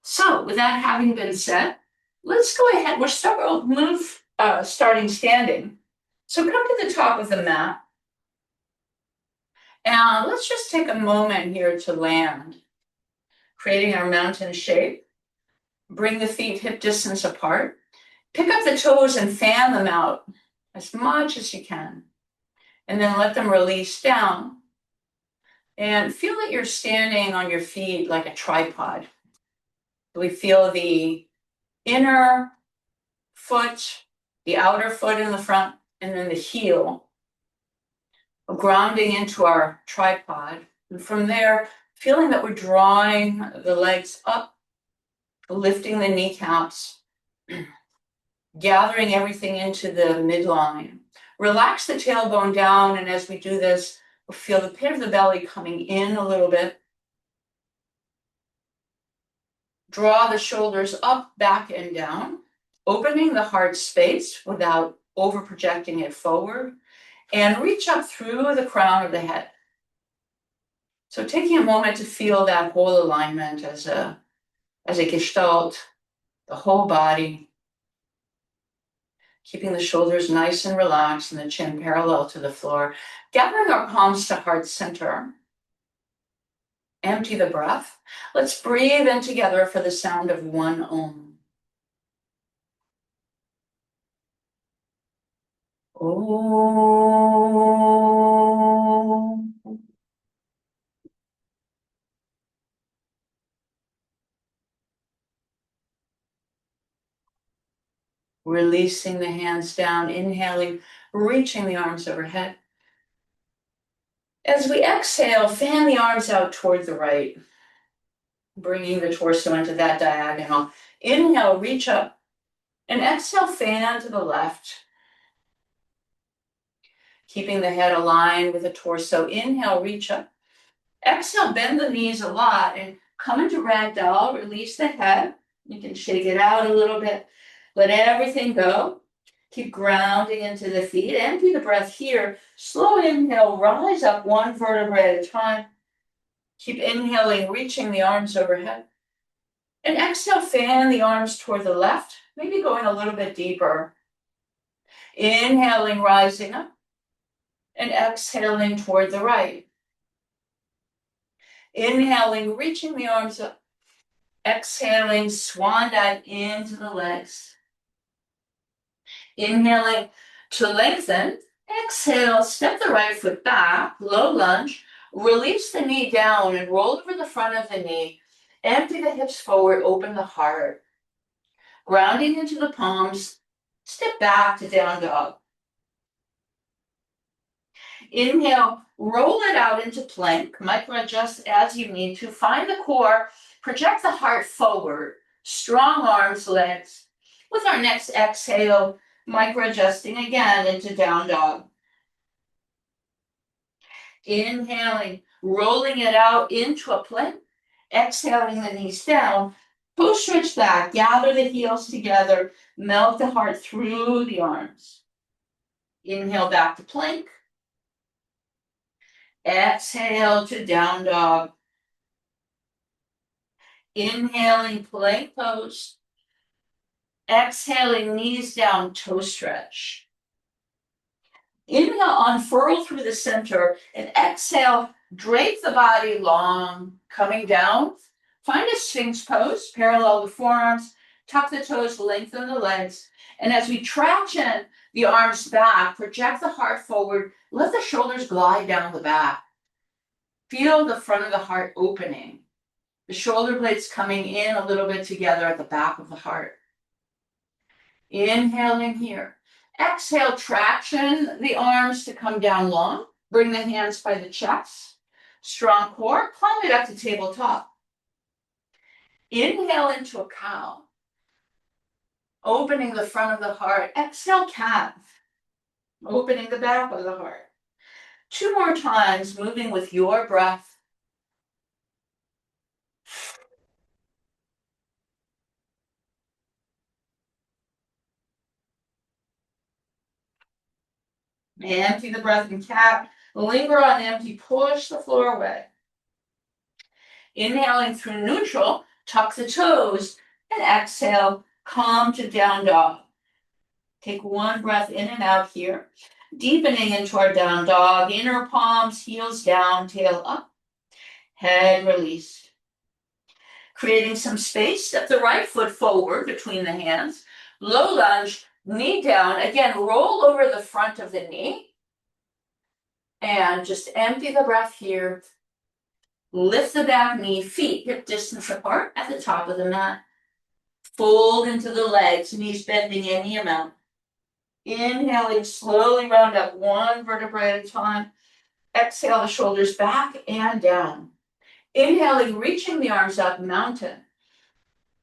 So with that having been said, let's go ahead. We're starting standing. So come to the top of the mat. And let's just take a moment here to land, creating our mountain shape. Bring the feet hip distance apart. Pick up the toes and fan them out as much as you can. And then let them release down. And feel that you're standing on your feet like a tripod. We feel the inner foot, the outer foot in the front, and then the heel grounding into our tripod. And from there, feeling that we're drawing the legs up, lifting the kneecaps, gathering everything into the midline. Relax the tailbone down, and as we do this, we'll feel the pit of the belly coming in a little bit. Draw the shoulders up, back, and down, opening the heart space without over projecting it forward, and reach up through the crown of the head. So taking a moment to feel that whole alignment as a gestalt, the whole body, keeping the shoulders nice and relaxed and the chin parallel to the floor, gathering our palms to heart center. Empty the breath. Let's breathe in together for the sound of one Om. Om. Releasing the hands down, inhaling, reaching the arms overhead. As we exhale, fan the arms out toward the right, bringing the torso into that diagonal. Inhale, reach up, and exhale, fan to the left. Keeping the head aligned with the torso. Inhale, reach up. Exhale, bend the knees a lot and come into ragdoll. Release the head. You can shake it out a little bit. Let everything go. Keep grounding into the feet. Empty the breath here. Slow inhale, rise up one vertebrae at a time. Keep inhaling, reaching the arms overhead. And exhale, fan the arms toward the left, maybe going a little bit deeper. Inhaling, rising up. And exhaling toward the right. Inhaling, reaching the arms up. Exhaling, swan dive into the legs. Inhaling to lengthen. Exhale, step the right foot back, low lunge. Release the knee down and roll over the front of the knee. Empty the hips forward, open the heart. Grounding into the palms, step back to down dog. Inhale, roll it out into plank. Micro adjust as you need to. Find the core, project the heart forward. Strong arms, legs. With our next exhale, micro adjusting again into down dog. Inhaling, rolling it out into a plank. Exhaling the knees down. Toe stretch back, gather the heels together, melt the heart through the arms. Inhale back to plank. Exhale to down dog. Inhaling, plank pose. Exhaling, knees down, toe stretch. Inhale, unfurl through the center, and exhale, drape the body long, coming down. Find a sphinx pose, parallel the forearms, tuck the toes, lengthen the legs. And as we traction the arms back, project the heart forward, let the shoulders glide down the back. Feel the front of the heart opening. The shoulder blades coming in a little bit together at the back of the heart. Inhaling here. Exhale, traction the arms to come down long. Bring the hands by the chest. Strong core, climb it up to tabletop. Inhale into a cow. Opening the front of the heart. Exhale, cat. Opening the back of the heart. 2 more times, moving with your breath. Empty the breath in cat. Linger on empty. Push the floor away. Inhaling through neutral. Tuck the toes and exhale, come to down dog. Take one breath in and out here, deepening into our down dog, inner palms, heels down, tail up, head released. Creating some space, step the right foot forward between the hands, low lunge, knee down, again, roll over the front of the knee, and just empty the breath here. Lift the back knee, feet hip distance apart at the top of the mat. Fold into the legs, knees bending any amount. Inhaling, slowly round up one vertebrae at a time. Exhale the shoulders back and down. Inhaling, reaching the arms up, mountain.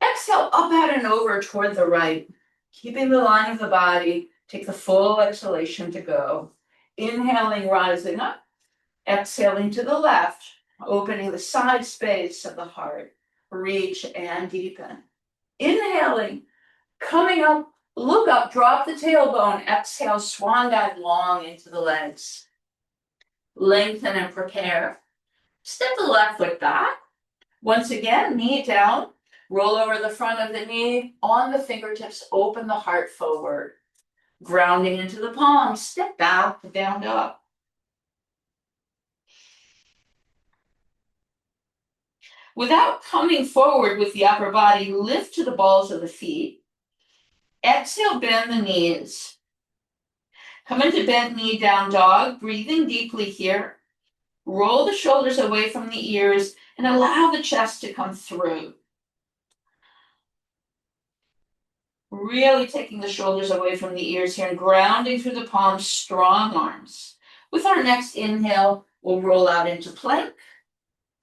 Exhale, up out and over toward the right. Keeping the line of the body, take the full exhalation to go. Inhaling, rising up. Exhaling to the left, opening the side space of the heart. Reach and deepen. Inhaling, coming up, look up, drop the tailbone. Exhale, swan dive long into the legs. Lengthen and prepare. Step the left foot back. Once again, knee down. Roll over the front of the knee. On the fingertips, open the heart forward. Grounding into the palms. Step back, down dog. Without coming forward with the upper body, lift to the balls of the feet. Exhale, bend the knees. Come into bent knee down dog, breathing deeply here. Roll the shoulders away from the ears and allow the chest to come through. Really taking the shoulders away from the ears here and grounding through the palms, strong arms. With our next inhale, we'll roll out into plank.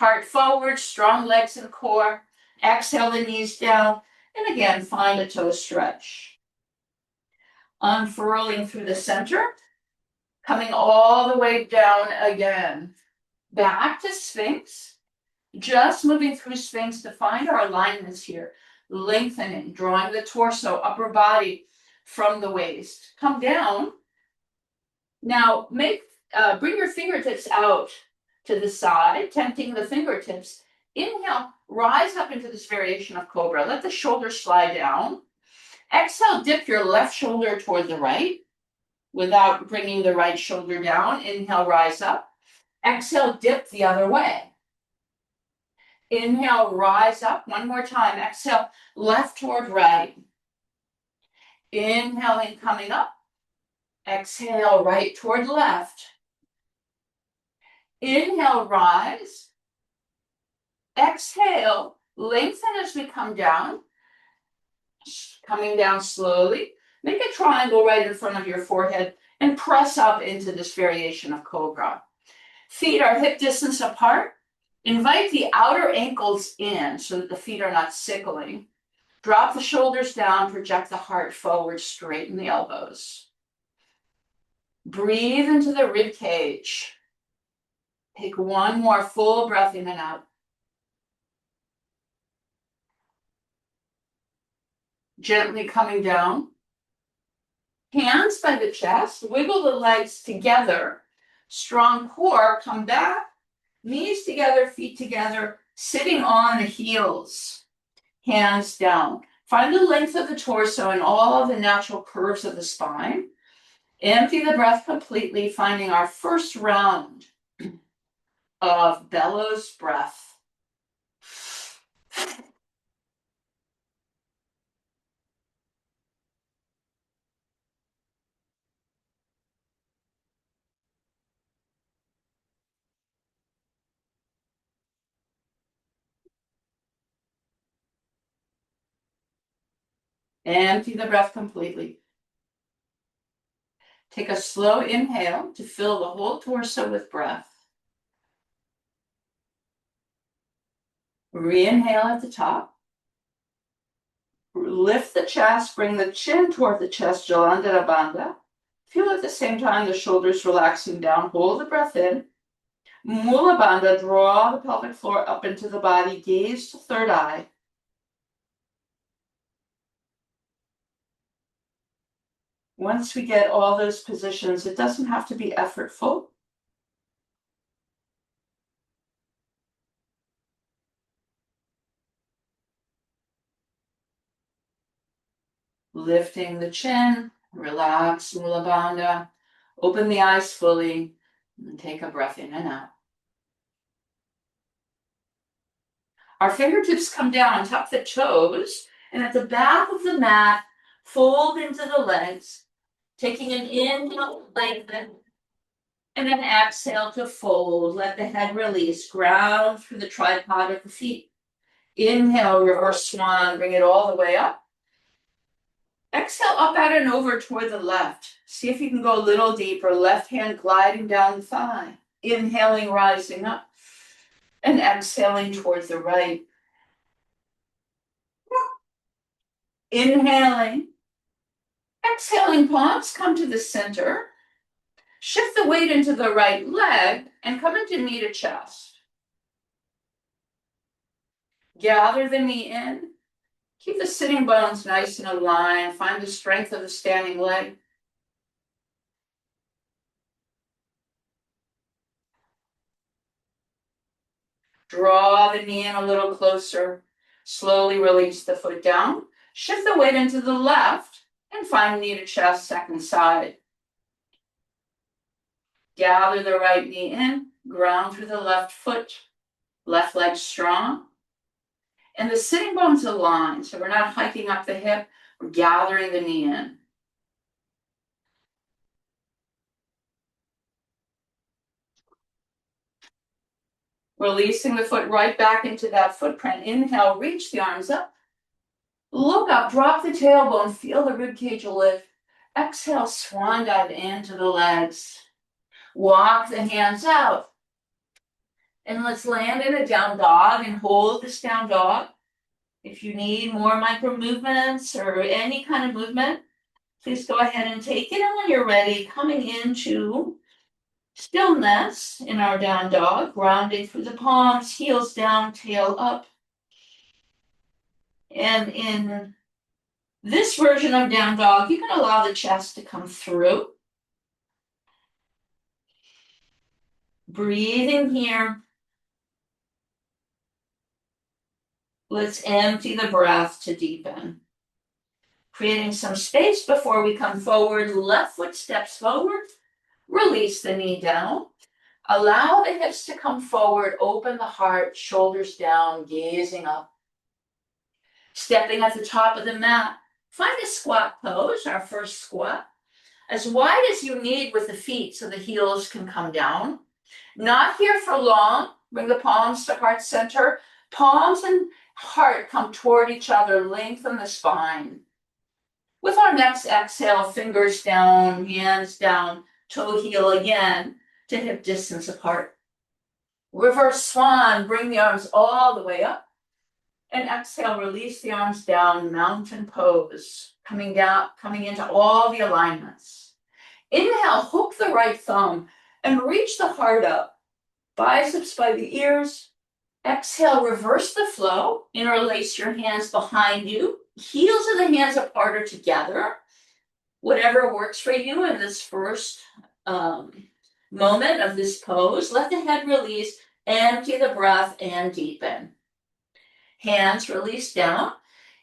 Heart forward, strong legs and core. Exhale the knees down. And again, find a toe stretch. Unfurling through the center. Coming all the way down again. Back to Sphinx. Just moving through Sphinx to find our alignments here. Lengthening, drawing the torso, upper body from the waist. Come down. Now, bring your fingertips out to the side, tenting the fingertips. Inhale, rise up into this variation of cobra. Let the shoulders slide down. Exhale, dip your left shoulder toward the right without bringing the right shoulder down. Inhale, rise up. Exhale, dip the other way. Inhale, rise up. One more time. Exhale, left toward right. Inhaling, coming up. Exhale, right toward left. Inhale, rise. Exhale, lengthen as we come down. Coming down slowly. Make a triangle right in front of your forehead and press up into this variation of cobra. Feet are hip distance apart. Invite the outer ankles in so that the feet are not sickling. Drop the shoulders down, project the heart forward, straighten the elbows. Breathe into the rib cage. Take one more full breath in and out. Gently coming down. Hands by the chest, wiggle the legs together. Strong core, come back. Knees together, feet together, sitting on the heels. Hands down. Find the length of the torso and all of the natural curves of the spine. Empty the breath completely, finding our first round of bellows breath. Empty the breath completely. Take a slow inhale to fill the whole torso with breath. Re-inhale at the top. Lift the chest, bring the chin toward the chest, Jalandhara Bandha. Feel at the same time the shoulders relaxing down. Hold the breath in. Mula Bandha, draw the pelvic floor up into the body. Gaze to third eye. Once we get all those positions, it doesn't have to be effortful. Lifting the chin, relax Mula Bandha. Open the eyes fully and take a breath in and out. Our fingertips come down, tuck the toes, and at the back of the mat, fold into the legs, taking an inhale, lengthen, and an exhale to fold. Let the head release, ground through the tripod of the feet. Inhale, reverse swan, bring it all the way up. Exhale, up, out, and over toward the left. See if you can go a little deeper. Left hand gliding down the thigh. Inhaling, rising up. And exhaling towards the right. Inhaling. Exhaling, palms come to the center. Shift the weight into the right leg and come into knee to chest. Gather the knee in. Keep the sitting bones nice and aligned. Find the strength of the standing leg. Draw the knee in a little closer. Slowly release the foot down. Shift the weight into the left and find knee to chest, second side. Gather the right knee in. Ground through the left foot. Left leg strong. And the sitting bones align. So we're not hiking up the hip. We're gathering the knee in. Releasing the foot right back into that footprint. Inhale, reach the arms up. Look up, drop the tailbone, feel the ribcage lift. Exhale, swan dive into the legs. Walk the hands out. And let's land in a down dog and hold this down dog. If you need more micro movements or any kind of movement, please go ahead and take it. And when you're ready, coming into stillness in our down dog, grounding through the palms, heels down, tail up. And in this version of down dog, you can allow the chest to come through. Breathing here. Let's empty the breath to deepen. Creating some space before we come forward. Left foot steps forward. Release the knee down. Allow the hips to come forward. Open the heart, shoulders down, gazing up. Stepping at the top of the mat. Find a squat pose, our first squat. As wide as you need with the feet so the heels can come down. Not here for long. Bring the palms to heart center. Palms and heart come toward each other. Lengthen the spine. With our next exhale, fingers down, hands down, toe heel again to hip distance apart. Reverse swan, bring the arms all the way up. And exhale, release the arms down, mountain pose. Coming down, coming into all the alignments. Inhale, hook the right thumb and reach the heart up. Biceps by the ears. Exhale, reverse the flow. Interlace your hands behind you. Heels of the hands apart or together. Whatever works for you in this first moment of this pose. Let the head release. Empty the breath and deepen. Hands release down.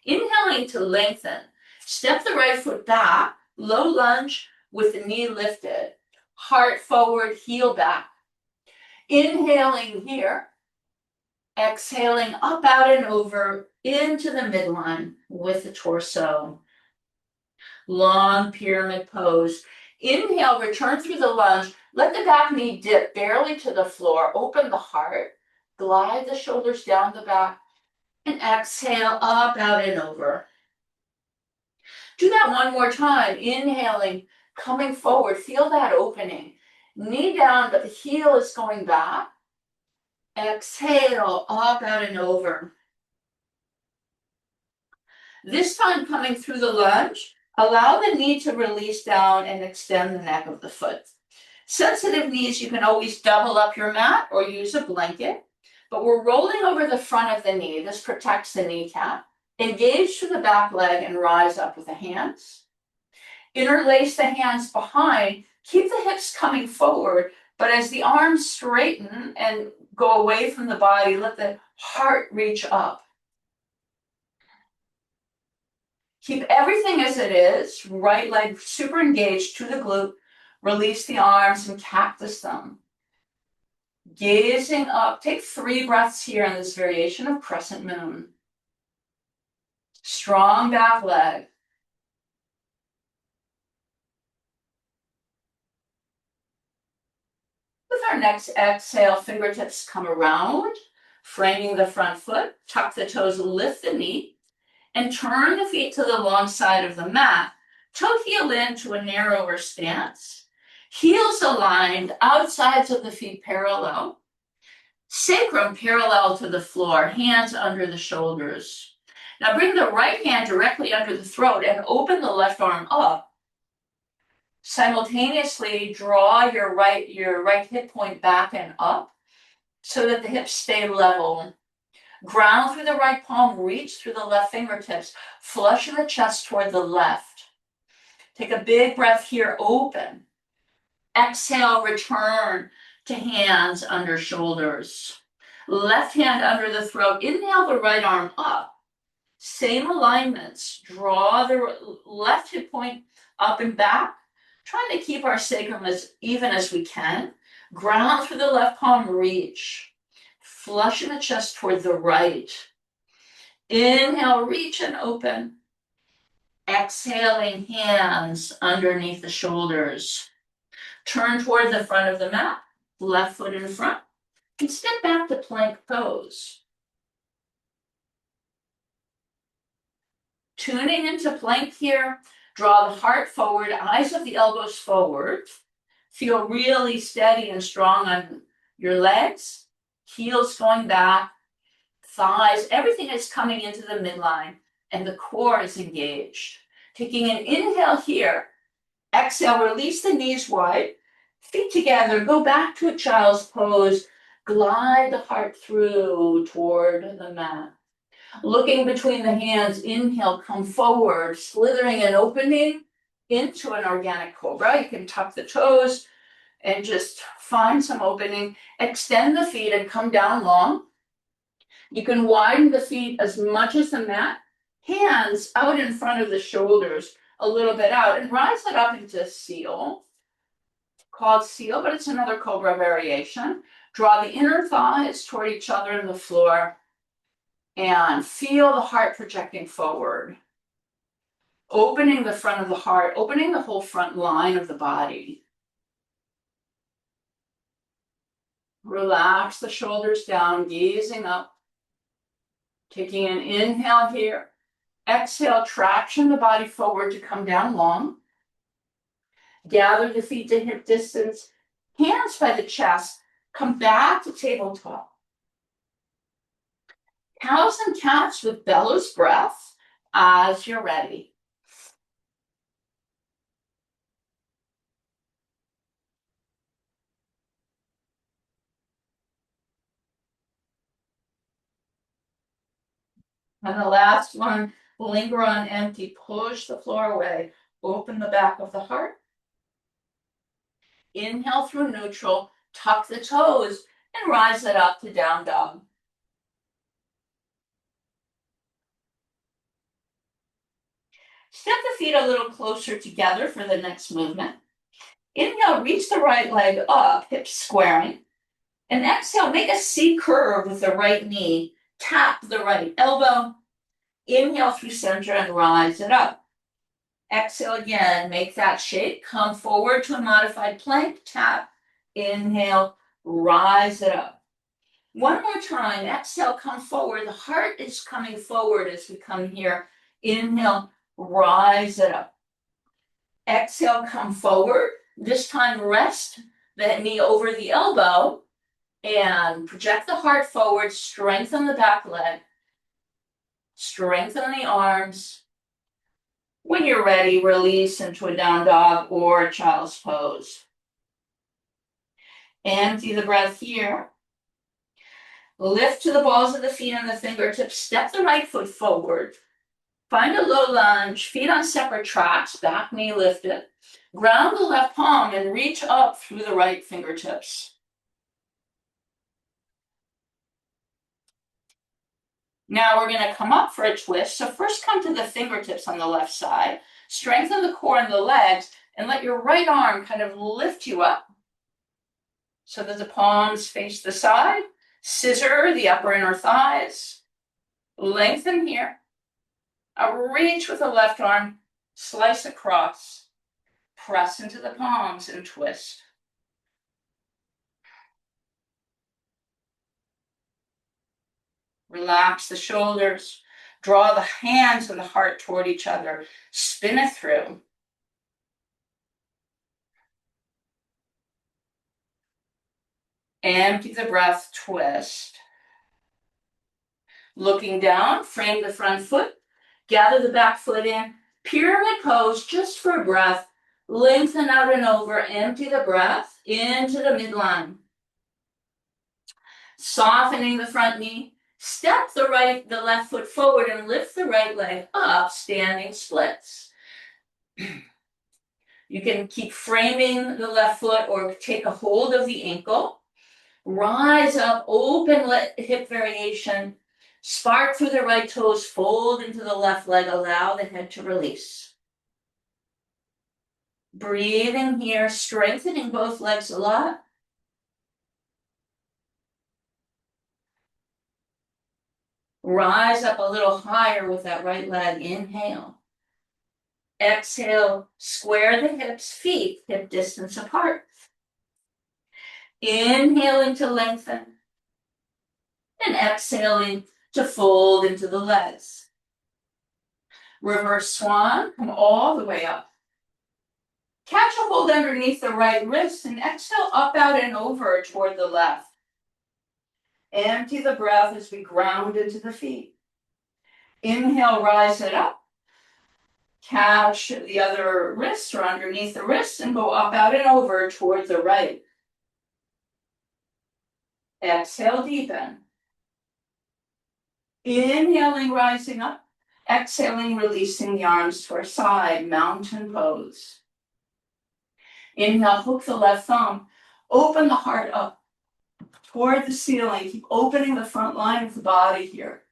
Inhaling to lengthen. Step the right foot back. Low lunge with the knee lifted. Heart forward, heel back. Inhaling here. Exhaling up, out, and over into the midline with the torso. Long pyramid pose. Inhale, return through the lunge. Let the back knee dip barely to the floor. Open the heart. Glide the shoulders down the back. And exhale, up, out, and over. Do that one more time. Inhaling, coming forward. Feel that opening. Knee down, but the heel is going back. Exhale, up, out, and over. This time coming through the lunge, allow the knee to release down and extend the neck of the foot. Sensitive knees, you can always double up your mat or use a blanket, but we're rolling over the front of the knee. This protects the kneecap. Engage through the back leg and rise up with the hands. Interlace the hands behind. Keep the hips coming forward, but as the arms straighten and go away from the body, let the heart reach up. Keep everything as it is. Right leg super engaged to the glute. Release the arms and cactus them. Gazing up. Take 3 breaths here in this variation of crescent moon. Strong back leg. With our next exhale, fingertips come around, framing the front foot. Tuck the toes, lift the knee, and turn the feet to the long side of the mat. Toe heel into a narrower stance. Heels aligned, outsides of the feet parallel. Sacrum parallel to the floor, hands under the shoulders. Now bring the right hand directly under the throat and open the left arm up. Simultaneously draw your right hip point back and up so that the hips stay level. Ground through the right palm, reach through the left fingertips, flush the chest toward the left. Take a big breath here, open. Exhale, return to hands under shoulders. Left hand under the throat, inhale the right arm up. Same alignments, draw the left hip point up and back, trying to keep our sacrum as even as we can. Ground through the left palm, reach. Flushing the chest toward the right. Inhale, reach and open. Exhaling, hands underneath the shoulders. Turn toward the front of the mat, left foot in front, and step back to plank pose. Tuning into plank here, draw the heart forward, eyes of the elbows forward. Feel really steady and strong on your legs, heels going back, thighs, everything is coming into the midline, and the core is engaged. Taking an inhale here, exhale, release the knees wide, feet together, go back to a child's pose, glide the heart through toward the mat. Looking between the hands, inhale, come forward, slithering and opening into an organic cobra. You can tuck the toes and just find some opening. Extend the feet and come down long. You can widen the feet as much as the mat. Hands out in front of the shoulders, a little bit out, and rise it up into seal. Called seal, but it's another cobra variation. Draw the inner thighs toward each other in the floor and feel the heart projecting forward. Opening the front of the heart, opening the whole front line of the body. Relax the shoulders down, gazing up. Taking an inhale here. Exhale, traction the body forward to come down long. Gather the feet to hip distance, hands by the chest, come back to tabletop. Cows and cats with bellows breath as you're ready. And the last one, linger on empty, push the floor away, open the back of the heart. Inhale through neutral, tuck the toes, and rise it up to down dog. Step the feet a little closer together for the next movement. Inhale, reach the right leg up, hips squaring. And exhale, make a C curve with the right knee. Tap the right elbow. Inhale through center and rise it up. Exhale again, make that shape. Come forward to a modified plank. Tap, inhale, rise it up. One more time, exhale, come forward. The heart is coming forward as we come here. Inhale, rise it up. Exhale, come forward. This time, rest the knee over the elbow and project the heart forward. Strengthen the back leg. Strengthen the arms. When you're ready, release into a down dog or child's pose. Empty the breath here. Lift to the balls of the feet and the fingertips. Step the right foot forward. Find a low lunge, feet on separate tracks, back knee lifted. Ground the left palm and reach up through the right fingertips. Now we're going to come up for a twist. So first come to the fingertips on the left side, strengthen the core and the legs, and let your right arm kind of lift you up so that the palms face the side. Scissor the upper inner thighs. Lengthen here. Reach with the left arm, slice across. Press into the palms and twist. Relax the shoulders. Draw the hands and the heart toward each other. Spin it through. Empty the breath, twist. Looking down, frame the front foot. Gather the back foot in. Pyramid pose just for a breath. Lengthen out and over. Empty the breath into the midline. Softening the front knee. Step the left foot forward and lift the right leg up, standing splits. You can keep framing the left foot or take a hold of the ankle. Rise up, open hip variation. Spark through the right toes, fold into the left leg, allow the head to release. Breathing here, strengthening both legs a lot. Rise up a little higher with that right leg, inhale. Exhale, square the hips, feet hip distance apart. Inhaling to lengthen. And exhaling to fold into the legs. Reverse swan, come all the way up. Catch a hold underneath the right wrist and exhale up, out, and over toward the left. Empty the breath as we ground into the feet. Inhale, rise it up. Catch the other wrist or underneath the wrist and go up, out, and over toward the right. Exhale, deepen. Inhaling, rising up. Exhaling, releasing the arms to our side, mountain pose. Inhale, hook the left thumb. Open the heart up toward the ceiling. Keep opening the front line of the body here.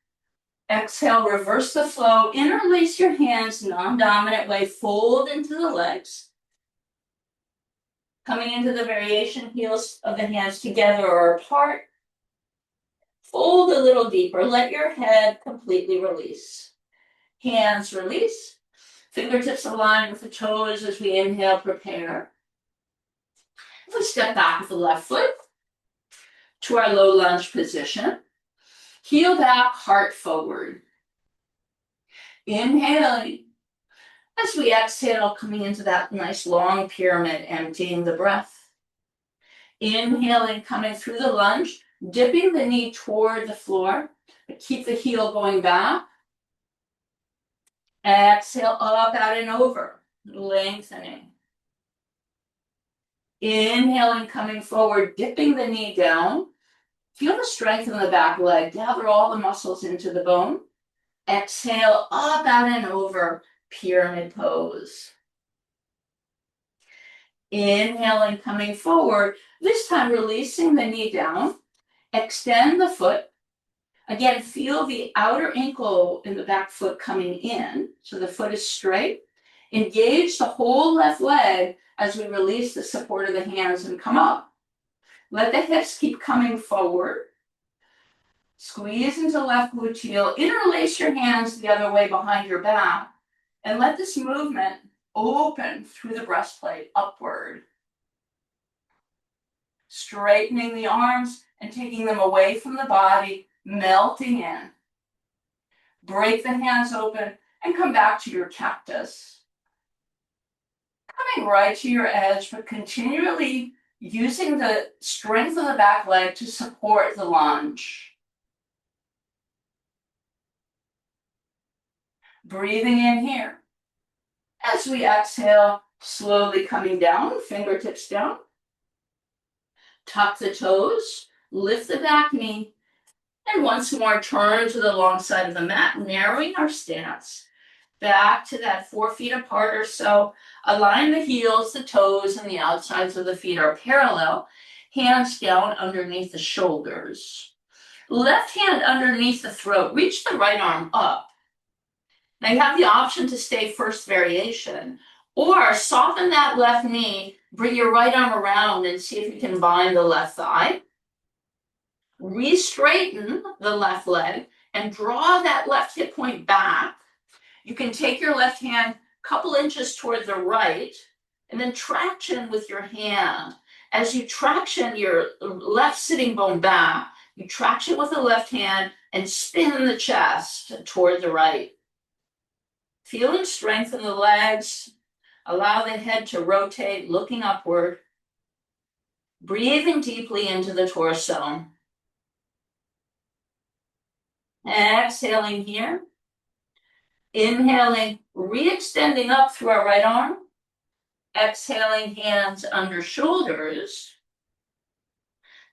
Exhale, reverse the flow. Interlace your hands, non-dominant way. Fold into the legs. Coming into the variation, heels of the hands together or apart. Fold a little deeper. Let your head completely release. Hands release. Fingertips align with the toes as we inhale, prepare. If we step back with the left foot to our low lunge position, heel back, heart forward. Inhaling. As we exhale, coming into that nice long pyramid, emptying the breath. Inhaling, coming through the lunge, dipping the knee toward the floor, but keep the heel going back. Exhale, up, out, and over, lengthening. Inhaling, coming forward, dipping the knee down. Feel the strength in the back leg. Gather all the muscles into the bone. Exhale, up, out, and over, pyramid pose. Inhaling, coming forward. This time, releasing the knee down. Extend the foot. Again, feel the outer ankle in the back foot coming in. So the foot is straight. Engage the whole left leg as we release the support of the hands and come up. Let the hips keep coming forward. Squeeze into left gluteal. Interlace your hands the other way behind your back. And let this movement open through the breastplate upward. Straightening the arms and taking them away from the body, melting in. Break the hands open and come back to your cactus. Coming right to your edge, but continually using the strength of the back leg to support the lunge. Breathing in here. As we exhale, slowly coming down, fingertips down. Tuck the toes, lift the back knee, and once more turn to the long side of the mat, narrowing our stance. Back to that 4 feet apart or so. Align the heels, the toes, and the outsides of the feet are parallel. Hands down underneath the shoulders. Left hand underneath the throat, reach the right arm up. Now you have the option to stay first variation, or soften that left knee, bring your right arm around and see if you can bind the left thigh. Re-straighten the left leg and draw that left hip point back. You can take your left hand a couple inches toward the right and then traction with your hand. As you traction your left sitting bone back, you traction with the left hand and spin the chest toward the right. Feeling strength in the legs, allow the head to rotate, looking upward. Breathing deeply into the torso. Exhaling here. Inhaling, re-extending up through our right arm. Exhaling, hands under shoulders.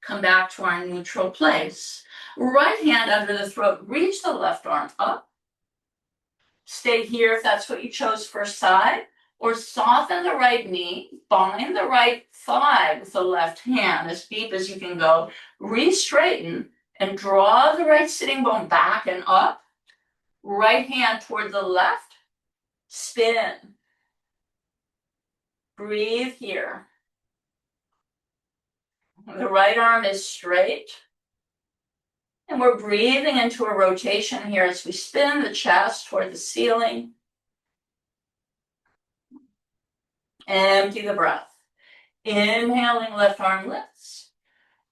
Come back to our neutral place. Right hand under the throat, reach the left arm up. Stay here if that's what you chose first side, or soften the right knee, bind the right thigh with the left hand as deep as you can go. Re-straighten and draw the right sitting bone back and up. Right hand toward the left, spin. Breathe here. The right arm is straight. And we're breathing into a rotation here as we spin the chest toward the ceiling. Empty the breath. Inhaling, left arm lifts.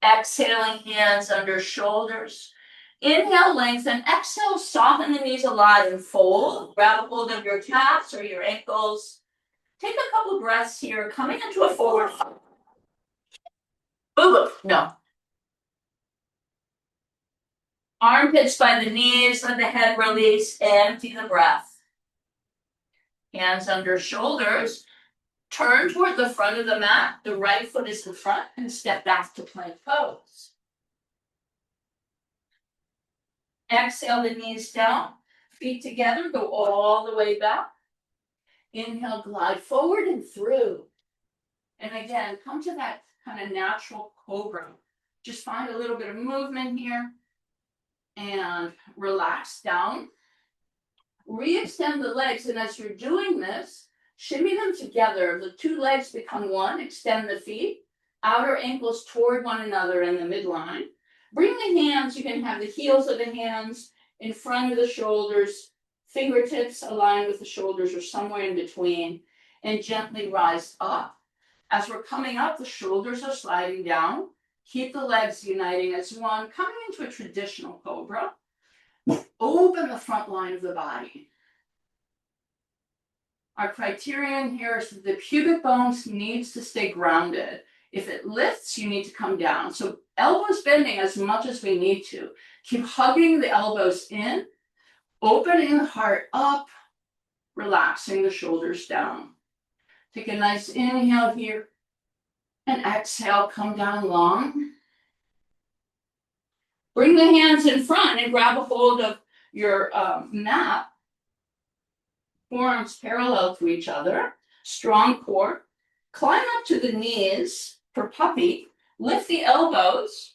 Exhaling, hands under shoulders. Inhale, lengthen. Exhale, soften the knees a lot and fold. Grab a hold of your calves or your ankles. Take a couple breaths here, coming into a forward fold. Boo-boo, no. Armpits by the knees, let the head release, empty the breath. Hands under shoulders. Turn toward the front of the mat. The right foot is in front and step back to plank pose. Exhale the knees down, feet together, go all the way back. Inhale, glide forward and through. And again, come to that kind of natural cobra. Just find a little bit of movement here and relax down. Re-extend the legs, and as you're doing this, shimmy them together. The two legs become one. Extend the feet, outer ankles toward one another in the midline. Bring the hands, you can have the heels of the hands in front of the shoulders, fingertips aligned with the shoulders or somewhere in between, and gently rise up. As we're coming up, the shoulders are sliding down. Keep the legs uniting as one, coming into a traditional cobra. Open the front line of the body. Our criterion here is that the pubic bones needs to stay grounded. If it lifts, you need to come down. So elbows bending as much as we need to. Keep hugging the elbows in, opening the heart up, relaxing the shoulders down. Take a nice inhale here, and exhale, come down long. Bring the hands in front and grab a hold of your mat. Forearms parallel to each other, strong core. Climb up to the knees for puppy. Lift the elbows.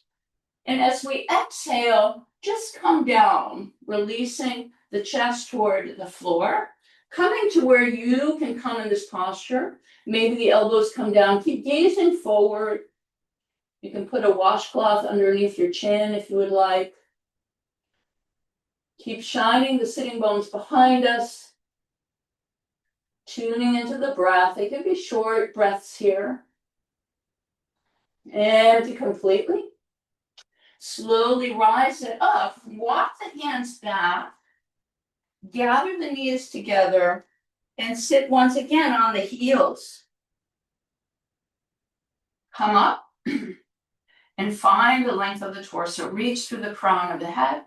And as we exhale, just come down, releasing the chest toward the floor. Coming to where you can come in this posture. Maybe the elbows come down. Keep gazing forward. You can put a washcloth underneath your chin if you would like. Keep shining the sitting bones behind us. Tuning into the breath. They can be short breaths here. Empty completely. Slowly rise it up. Walk the hands back. Gather the knees together and sit once again on the heels. Come up and find the length of the torso. Reach through the crown of the head.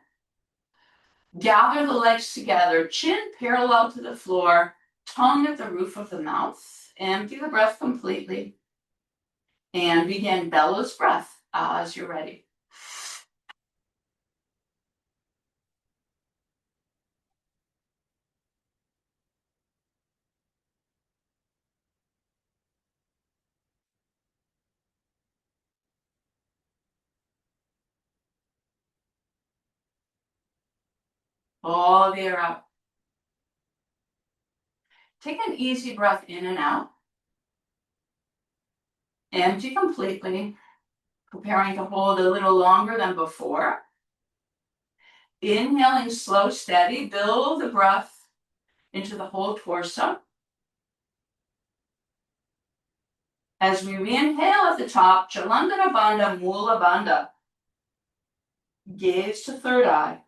Gather the legs together, chin parallel to the floor, tongue at the roof of the mouth. Empty the breath completely. And begin bellows breath as you're ready. All the air out. Take an easy breath in and out. Empty completely, preparing to hold a little longer than before. Inhaling slow, steady, build the breath into the whole torso. As we re-inhale at the top, Jalandhara Bandha, Mula Bandha. Gaze to third eye.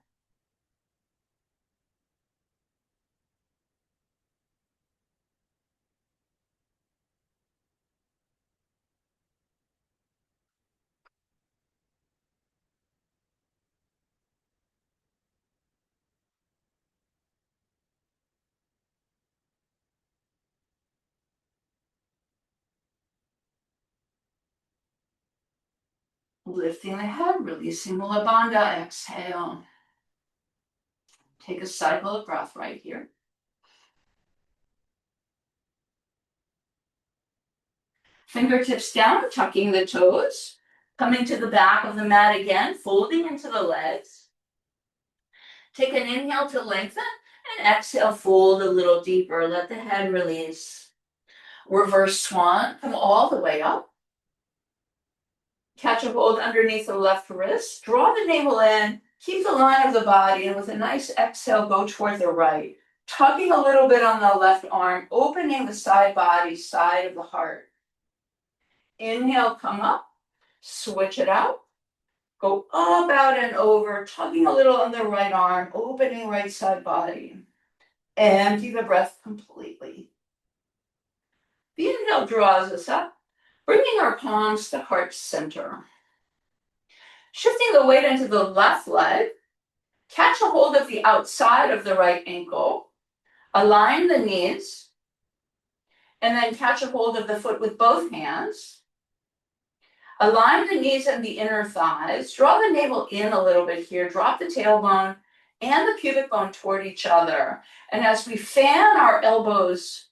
Lifting the head, releasing Mula Bandha, exhale. Take a cycle of breath right here. Fingertips down, tucking the toes. Coming to the back of the mat again, folding into the legs. Take an inhale to lengthen and exhale, fold a little deeper. Let the head release. Reverse swan, come all the way up. Catch a hold underneath the left wrist. Draw the navel in. Keep the line of the body, and with a nice exhale, go toward the right. Tugging a little bit on the left arm, opening the side body, side of the heart. Inhale, come up. Switch it out. Go up, out, and over, tugging a little on the right arm, opening right side body. Empty the breath completely. The inhale draws us up, bringing our palms to heart center. Shifting the weight into the left leg, catch a hold of the outside of the right ankle, align the knees, and then catch a hold of the foot with both hands. Align the knees and the inner thighs. Draw the navel in a little bit here. Drop the tailbone and the pubic bone toward each other. And as we fan our elbows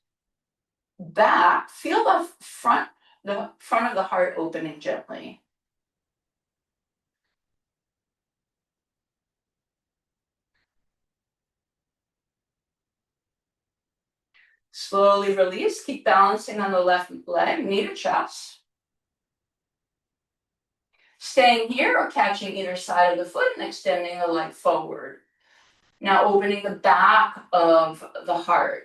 back, feel the front of the heart opening gently. Slowly release. Keep balancing on the left leg, knee to chest. Staying here or catching either side of the foot and extending the leg forward. Now opening the back of the heart.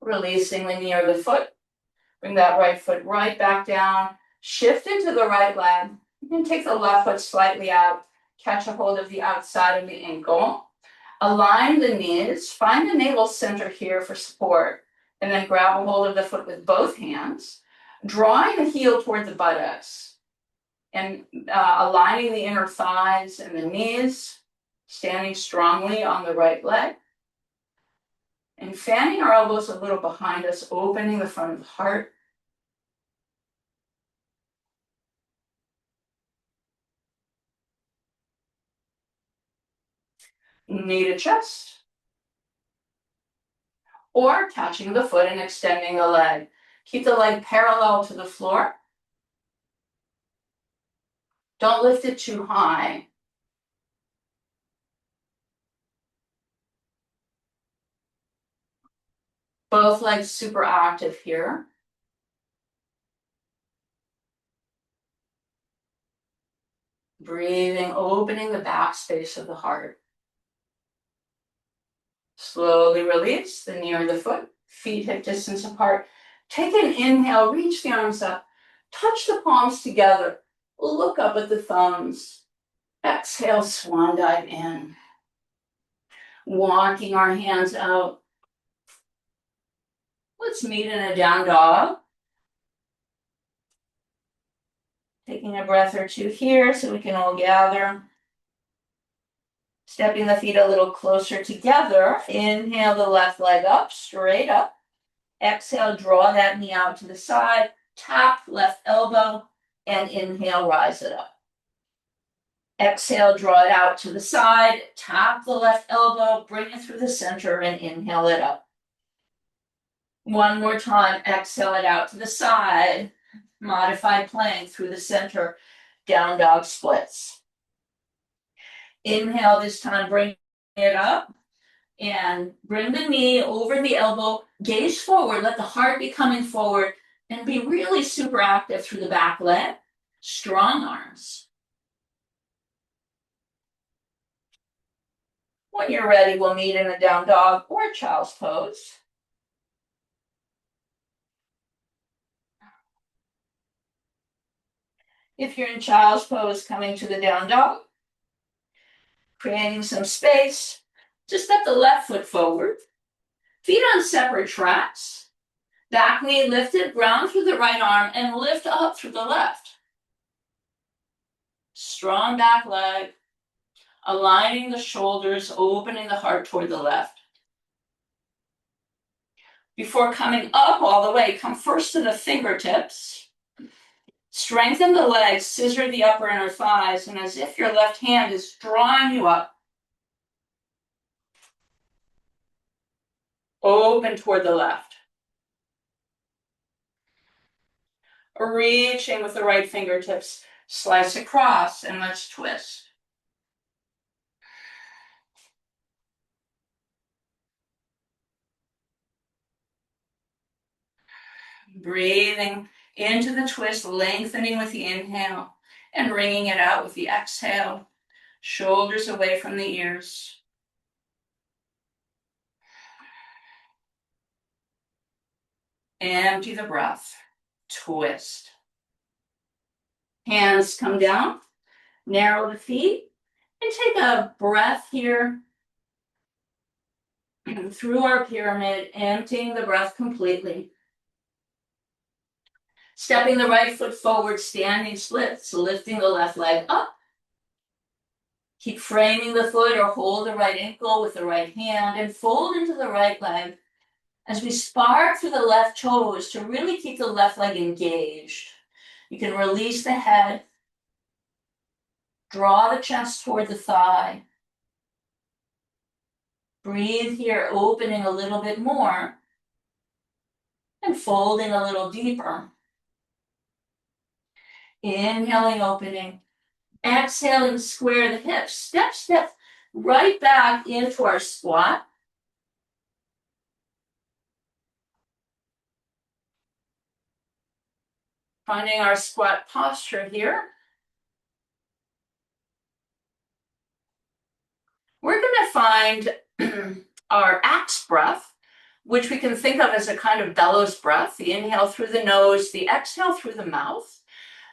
Releasing the knee or the foot. Bring that right foot right back down. Shift into the right leg. You can take the left foot slightly out. Catch a hold of the outside of the ankle. Align the knees. Find the navel center here for support. And then grab a hold of the foot with both hands. Drawing the heel toward the buttocks. And aligning the inner thighs and the knees. Standing strongly on the right leg. And fanning our elbows a little behind us, opening the front of the heart. Knee to chest. Or catching the foot and extending the leg. Keep the leg parallel to the floor. Don't lift it too high. Both legs super active here. Breathing, opening the back space of the heart. Slowly release the knee or the foot, feet hip distance apart. Take an inhale, reach the arms up, touch the palms together, look up at the thumbs. Exhale, swan dive in. Walking our hands out. Let's meet in a down dog. Taking a breath or two here so we can all gather. Stepping the feet a little closer together. Inhale the left leg up, straight up. Exhale, draw that knee out to the side. Tap left elbow and inhale, rise it up. Exhale, draw it out to the side. Tap the left elbow, bring it through the center and inhale it up. One more time, exhale it out to the side. Modified plank through the center, down dog splits. Inhale this time, bring it up and bring the knee over the elbow, gaze forward, let the heart be coming forward and be really super active through the back leg. Strong arms. When you're ready, we'll meet in a down dog or child's pose. If you're in child's pose, coming to the down dog, creating some space, just step the left foot forward, feet on separate tracks, back knee lifted, ground through the right arm, and lift up through the left. Strong back leg, aligning the shoulders, opening the heart toward the left. Before coming up all the way, come first to the fingertips. Strengthen the legs, scissor the upper inner thighs, and as if your left hand is drawing you up, open toward the left. Reaching with the right fingertips, slice across, and let's twist. Breathing into the twist, lengthening with the inhale, and wringing it out with the exhale. Shoulders away from the ears. Empty the breath. Twist. Hands come down. Narrow the feet. And take a breath here through our pyramid, emptying the breath completely. Stepping the right foot forward, standing splits, lifting the left leg up. Keep framing the foot or hold the right ankle with the right hand and fold into the right leg as we spark through the left toes to really keep the left leg engaged. You can release the head, draw the chest toward the thigh. Breathe here, opening a little bit more and folding a little deeper. Inhaling, opening. Exhaling, square the hips. Step right back into our squat. Finding our squat posture here. We're going to find our axe breath, which we can think of as a kind of bellows breath. The inhale through the nose, the exhale through the mouth.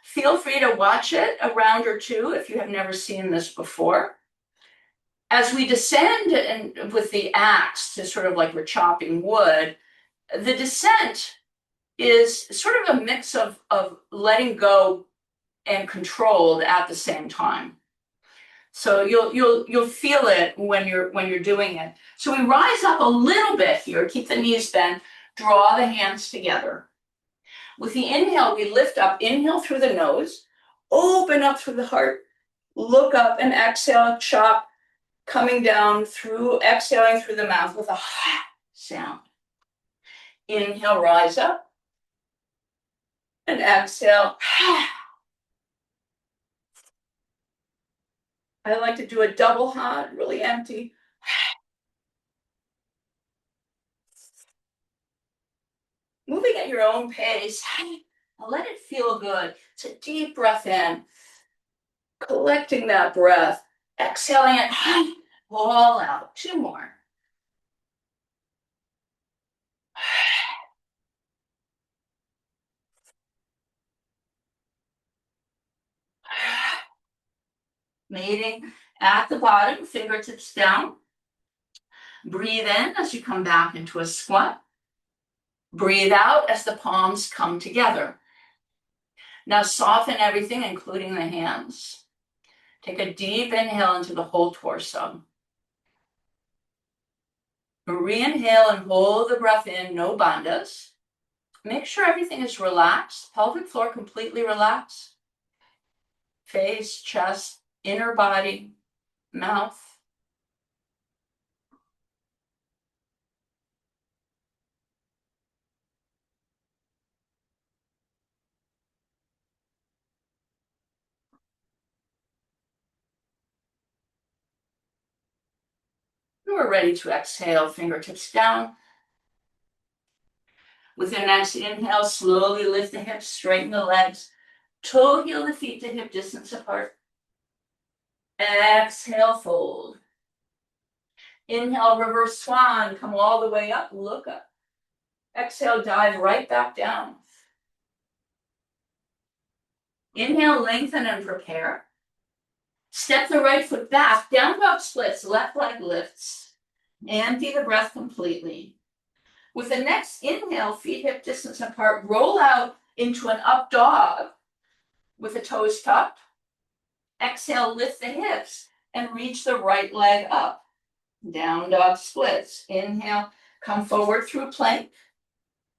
Feel free to watch it a round or two if you have never seen this before. As we descend and with the axe to sort of like we're chopping wood, the descent is sort of a mix of letting go and controlled at the same time. So you'll feel it when you're doing it. So we rise up a little bit here, keep the knees bent, draw the hands together. With the inhale, we lift up, inhale through the nose, open up through the heart, look up and exhale, chop, coming down through, exhaling through the mouth with a sound. Inhale, rise up, and exhale. I like to do a double ha, really empty. Moving at your own pace. Let it feel good. It's a deep breath in. Collecting that breath. Exhaling it all out. Two more. Meeting at the bottom, fingertips down. Breathe in as you come back into a squat. Breathe out as the palms come together. Now soften everything, including the hands. Take a deep inhale into the whole torso. Re-inhale and hold the breath in, no bandhas. Make sure everything is relaxed, pelvic floor completely relaxed. Face, chest, inner body, mouth. we're ready to exhale, fingertips down. With your next inhale, slowly lift the hips, straighten the legs, toe heel the feet to hip distance apart. Exhale, fold. Inhale, reverse swan, come all the way up, look up. Exhale, dive right back down. Inhale, lengthen and prepare. Step the right foot back, down dog splits, left leg lifts. Empty the breath completely. With the next inhale, feet hip distance apart, roll out into an up dog with the toes tucked. Exhale, lift the hips and reach the right leg up. Down dog splits. Inhale, come forward through plank.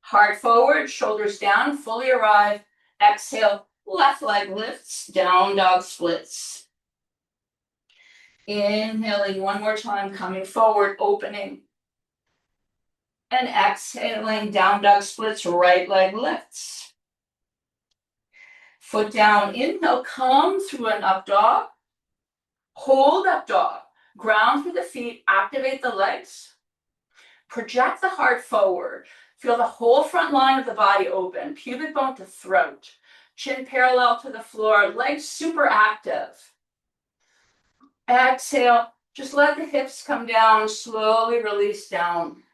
Heart forward, shoulders down, fully arrive. Exhale, left leg lifts, down dog splits. Inhaling one more time, coming forward, opening. And exhaling, down dog splits, right leg lifts. Foot down, inhale, come through an up dog. Hold up dog. Ground through the feet, activate the legs. Project the heart forward. Feel the whole front line of the body open, pubic bone to throat. Chin parallel to the floor, legs super active. Exhale, just let the hips come down, slowly release down.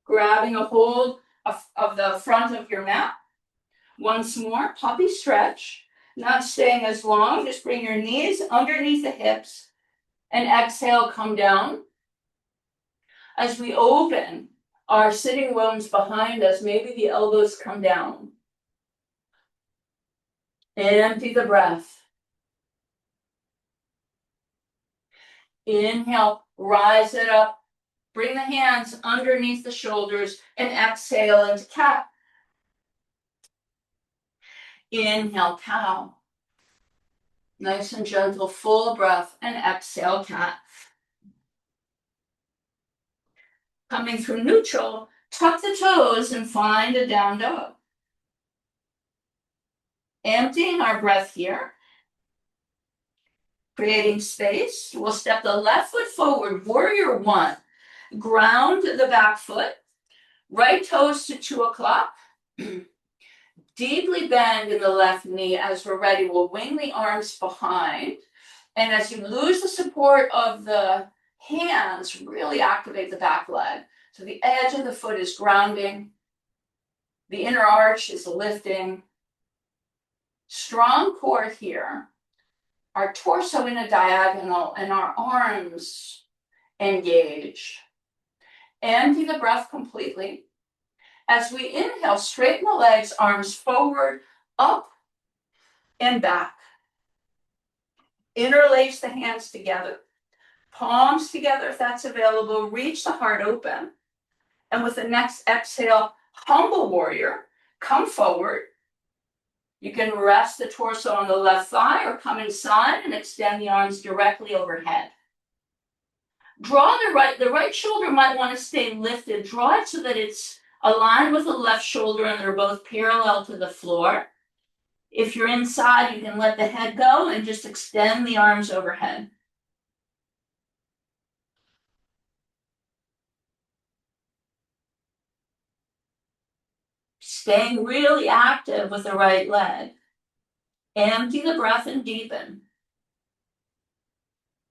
Grabbing a hold of the front of your mat. Once more, puppy stretch. Not staying as long, just bring your knees underneath the hips and exhale, come down. As we open our sitting bones behind us, maybe the elbows come down. Empty the breath. Inhale, rise it up. Bring the hands underneath the shoulders and exhale into cat. Inhale, cow. Nice and gentle, full breath, and exhale, cat. Coming through neutral, tuck the toes and find a down dog. Emptying our breath here. Creating space. We'll step the left foot forward, warrior one. Ground the back foot. Right toes to 2 o'clock. Deeply bend in the left knee. As we're ready, we'll wing the arms behind. And as you lose the support of the hands, really activate the back leg. So the edge of the foot is grounding. The inner arch is lifting. Strong core here. Our torso in a diagonal and our arms engage. Empty the breath completely. As we inhale, straighten the legs, arms forward, up, and back. Interlace the hands together. Palms together if that's available. Reach the heart open. And with the next exhale, humble warrior, come forward. You can rest the torso on the left thigh or come inside and extend the arms directly overhead. Draw the right shoulder might want to stay lifted. Draw it so that it's aligned with the left shoulder and they're both parallel to the floor. If you're inside, you can let the head go and just extend the arms overhead. Staying really active with the right leg. Empty the breath and deepen.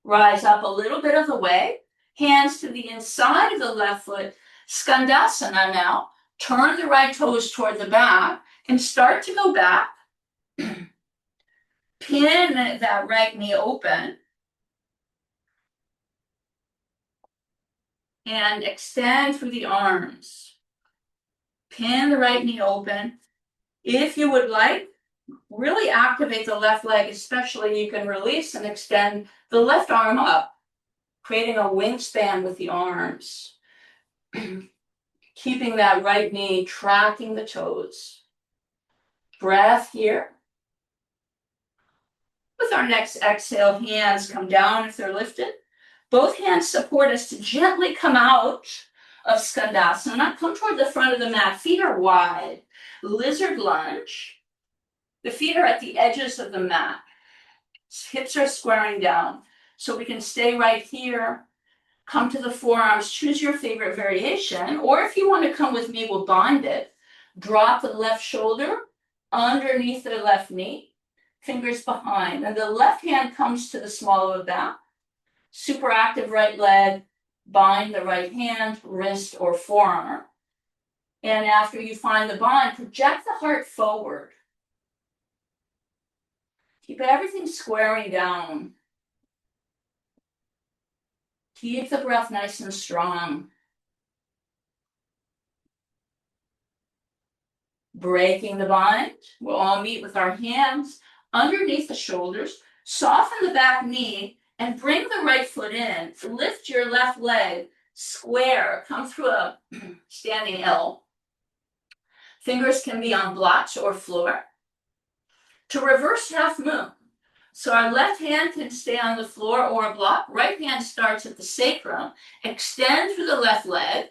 Rise up a little bit of the way. Hands to the inside of the left foot. Skandasana now. Turn the right toes toward the back and start to go back. Pin that right knee open. And extend through the arms. Pin the right knee open. If you would like, really activate the left leg, especially you can release and extend the left arm up, creating a wingspan with the arms. Keeping that right knee, tracking the toes. Breath here. With our next exhale, hands come down if they're lifted. Both hands support us to gently come out of Skandasana. Come toward the front of the mat. Feet are wide. Lizard lunge. The feet are at the edges of the mat. Hips are squaring down. So we can stay right here, come to the forearms, choose your favorite variation, or if you want to come with me, we'll bind it. Drop the left shoulder underneath the left knee, fingers behind, and the left hand comes to the small of the back. Super active right leg, bind the right hand, wrist, or forearm. And after you find the bind, project the heart forward. Keep everything squaring down. Keep the breath nice and strong. Breaking the bind. We'll all meet with our hands underneath the shoulders. Soften the back knee and bring the right foot in. Lift your left leg, square, come through a standing L. Fingers can be on blocks or floor. To reverse half moon. So our left hand can stay on the floor or a block. Right hand starts at the sacrum. Extend through the left leg.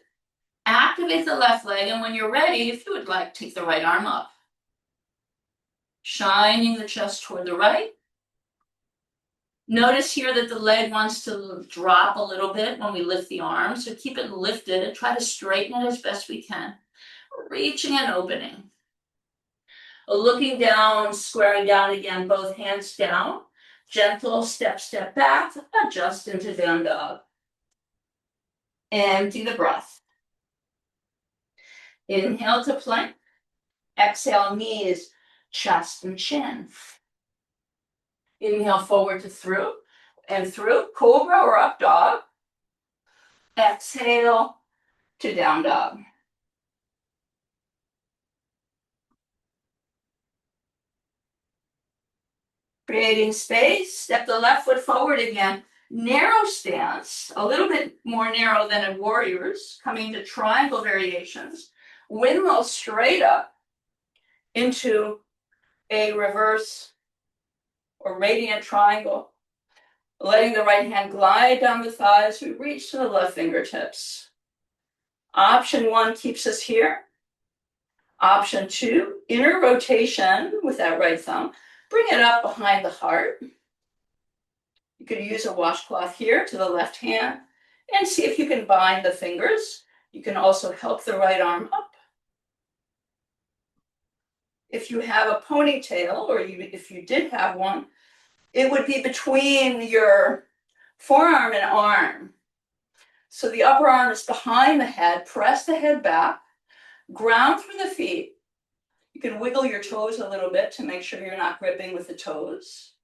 Activate the left leg. And when you're ready, if you would like, take the right arm up. Shining the chest toward the right. Notice here that the leg wants to drop a little bit when we lift the arm. So keep it lifted and try to straighten it as best we can. Reaching and opening. Looking down, squaring down again, both hands down. Gentle step, step back, adjust into down dog. Empty the breath. Inhale to plank. Exhale, knees, chest, and chin. Inhale forward to through, and through, cobra or up dog. Exhale to down dog. Creating space, step the left foot forward again. Narrow stance, a little bit more narrow than in warriors, coming to triangle variations. Windmill straight up into a reverse or radiant triangle. Letting the right hand glide down the thighs, we reach to the left fingertips. Option 1 keeps us here. Option 2, inner rotation with that right thumb. Bring it up behind the heart. You could use a washcloth here to the left hand and see if you can bind the fingers. You can also help the right arm up. If you have a ponytail, or if you did have one, it would be between your forearm and arm. So the upper arm is behind the head. Press the head back. Ground through the feet. You can wiggle your toes a little bit to make sure you're not gripping with the toes.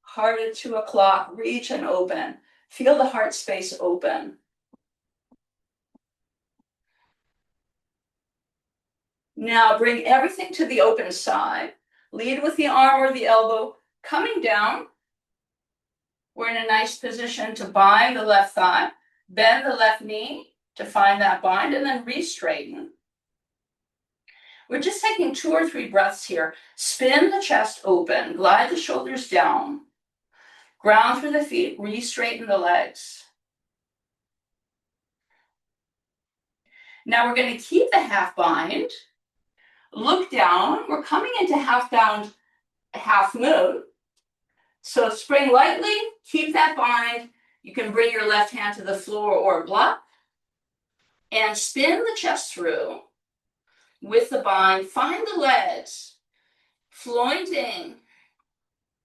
Heart at 2 o'clock, reach and open. Feel the heart space open. Now bring everything to the open side. Lead with the arm or the elbow, coming down. We're in a nice position to bind the left thigh. Bend the left knee to find that bind, and then re-straighten. We're just taking 2 or 3 breaths here. Spin the chest open, glide the shoulders down. Ground through the feet, re-straighten the legs. Now we're going to keep the half bind. Look down. We're coming into half bound, half moon. So spring lightly, keep that bind. You can bring your left hand to the floor or block. And spin the chest through with the bind. Find the legs. Flointing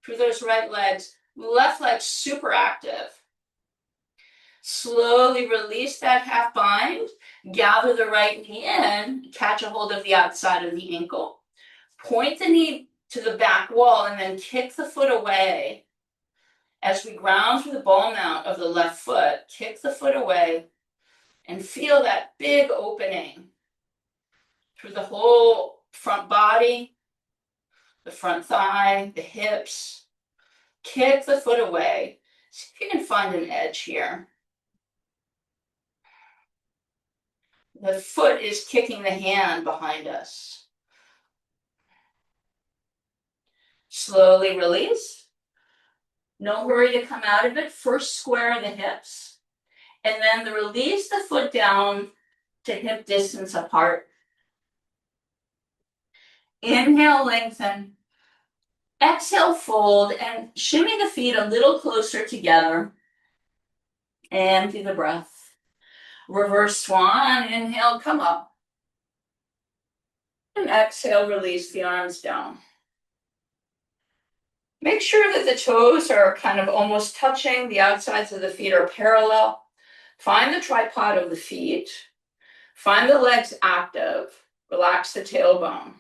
through those right legs. Left leg super active. Slowly release that half bind. Gather the right knee in. Catch a hold of the outside of the ankle. Point the knee to the back wall and then kick the foot away. As we ground through the ball mount of the left foot, kick the foot away and feel that big opening through the whole front body, the front thigh, the hips. Kick the foot away. See if you can find an edge here. The foot is kicking the hand behind us. Slowly release. No hurry to come out of it. First square the hips. And then release the foot down to hip distance apart. Inhale, lengthen. Exhale, fold, and shimmy the feet a little closer together. Empty the breath. Reverse swan. Inhale, come up. And exhale, release the arms down. Make sure that the toes are kind of almost touching. The outsides of the feet are parallel. Find the tripod of the feet. Find the legs active. Relax the tailbone.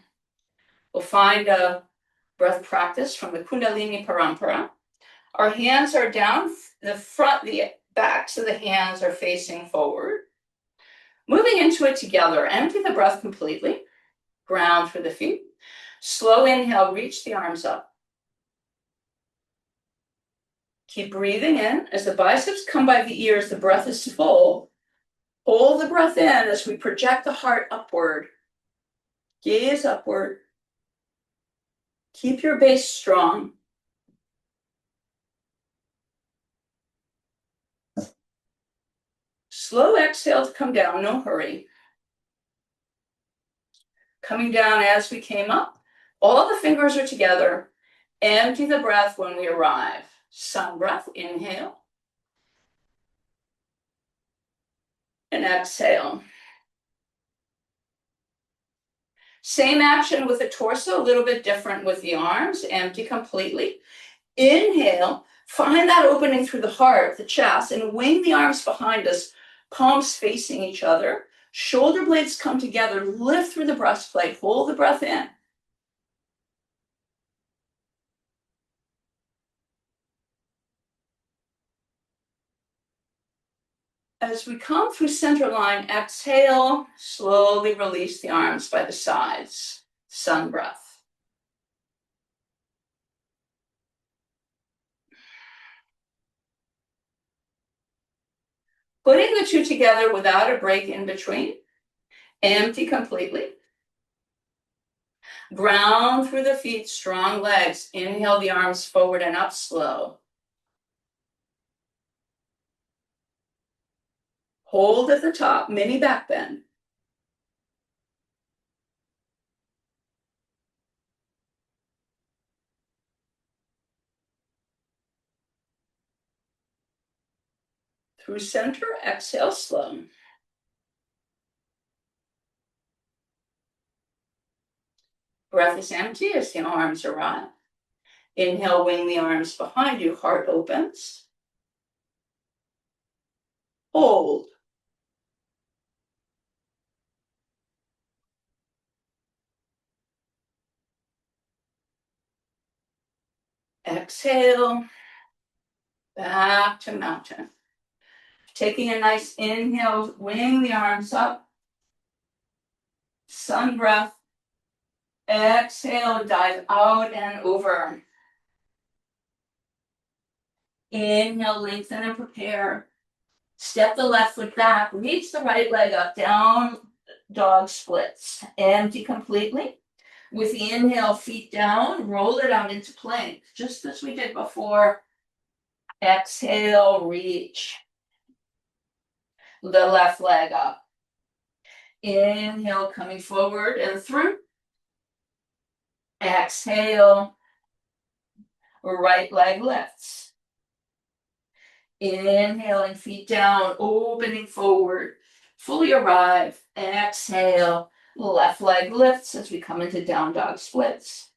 We'll find a breath practice from the Kundalini Parampara. Our hands are down, the backs of the hands are facing forward. Moving into it together, empty the breath completely. Ground through the feet. Slow inhale, reach the arms up. Keep breathing in. As the biceps come by the ears, the breath is full. Hold the breath in as we project the heart upward. Gaze upward. Keep your base strong. Slow exhale to come down, no hurry. Coming down as we came up. All the fingers are together. Empty the breath when we arrive. Sun breath, inhale. And exhale. Same action with the torso, a little bit different with the arms. Empty completely. Inhale, find that opening through the heart, the chest, and wing the arms behind us, palms facing each other. Shoulder blades come together, lift through the breastplate, hold the breath in. As we come through center line, exhale, slowly release the arms by the sides. Sun breath. Putting the two together without a break in between. Empty completely. Ground through the feet, strong legs. Inhale the arms forward and up slow. Hold at the top, mini back bend. Through center, exhale slow. Breath is empty as the arms arrive. Inhale, wing the arms behind you, heart opens. Hold. Exhale, back to mountain. Taking a nice inhale, wing the arms up. Sun breath. Exhale, dive out and over. Inhale, lengthen and prepare. Step the left foot back, reach the right leg up, down dog splits. Empty completely. With the inhale, feet down, roll it out into plank, just as we did before. Exhale, reach the left leg up. Inhale, coming forward and through. Exhale, right leg lifts. Inhaling, feet down, opening forward, fully arrive. Exhale, left leg lifts as we come into down dog splits.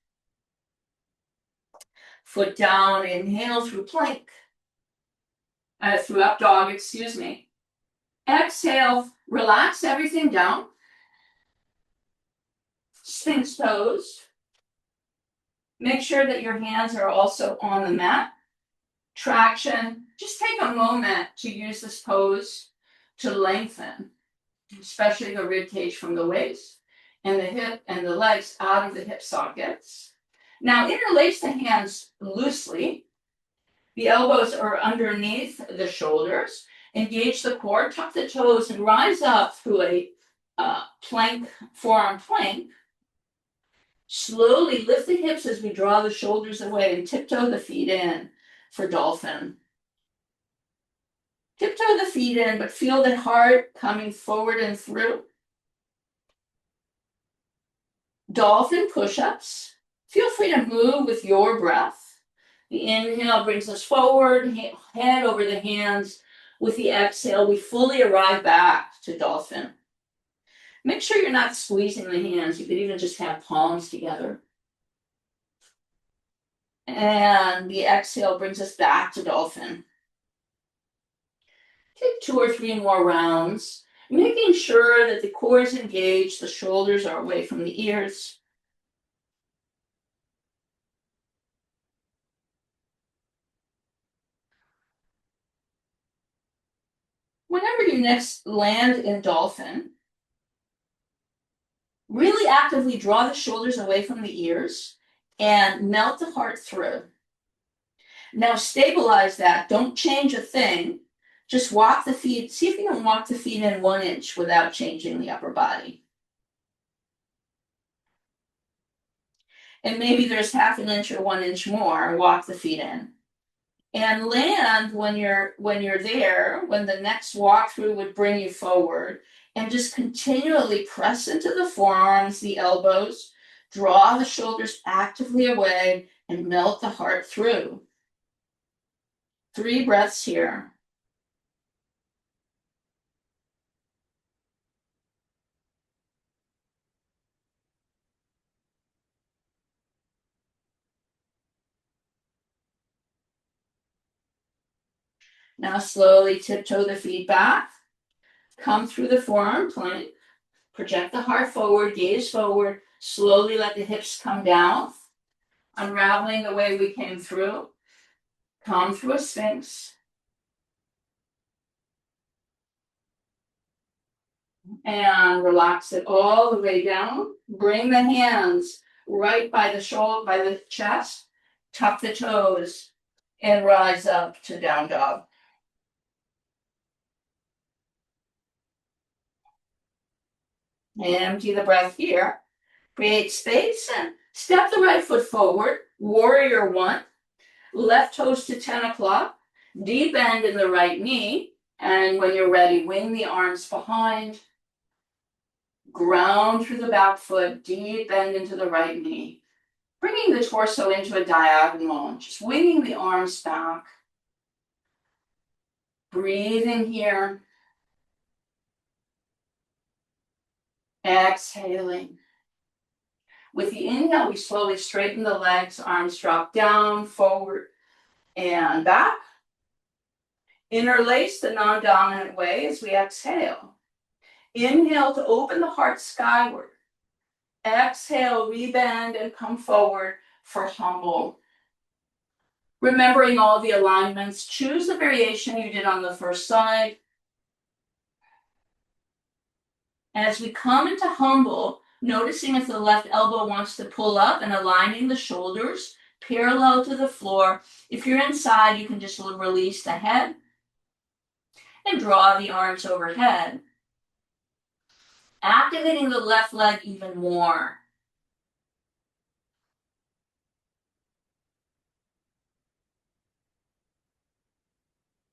Foot down, inhale through plank. Through up dog, excuse me. Exhale, relax everything down. Sphinx pose. Make sure that your hands are also on the mat. Traction. Just take a moment to use this pose to lengthen, especially the rib cage from the waist and the hip and the legs out of the hip sockets. Now interlace the hands loosely. The elbows are underneath the shoulders. Engage the core, tuck the toes, and rise up through a plank, forearm plank. Slowly lift the hips as we draw the shoulders away and tiptoe the feet in for dolphin. Tiptoe the feet in, but feel the heart coming forward and through. Dolphin push-ups. Feel free to move with your breath. The inhale brings us forward, head over the hands. With the exhale, we fully arrive back to dolphin. Make sure you're not squeezing the hands. You could even just have palms together. And the exhale brings us back to dolphin. Take 2 or 3 more rounds, making sure that the core is engaged, the shoulders are away from the ears. Whenever you next land in dolphin, really actively draw the shoulders away from the ears and melt the heart through. Now stabilize that. Don't change a thing. Just walk the feet. See if you can walk the feet in 1 inch without changing the upper body. And maybe there's half an inch or 1 inch more. Walk the feet in. And land when you're there, when the next walkthrough would bring you forward, and just continually press into the forearms, the elbows, draw the shoulders actively away, and melt the heart through. 3 breaths here. Now slowly tiptoe the feet back. Come through the forearm plank. Project the heart forward, gaze forward. Slowly let the hips come down. Unraveling the way we came through. Come through a sphinx. And relax it all the way down. Bring the hands right by the shoulder, by the chest. Tuck the toes and rise up to down dog. Empty the breath here. Create space and step the right foot forward. Warrior 1. Left toes to 10 o'clock. Deep bend in the right knee. And when you're ready, wing the arms behind. Ground through the back foot. Deep bend into the right knee. Bringing the torso into a diagonal. Just winging the arms back. Breathing here. Exhaling. With the inhale, we slowly straighten the legs, arms drop down, forward, and back. Interlace the non-dominant way as we exhale. Inhale to open the heart skyward. Exhale, rebend and come forward for humble. Remembering all the alignments, choose the variation you did on the first side. As we come into humble, noticing if the left elbow wants to pull up and aligning the shoulders parallel to the floor. If you're inside, you can just release the head and draw the arms overhead. Activating the left leg even more.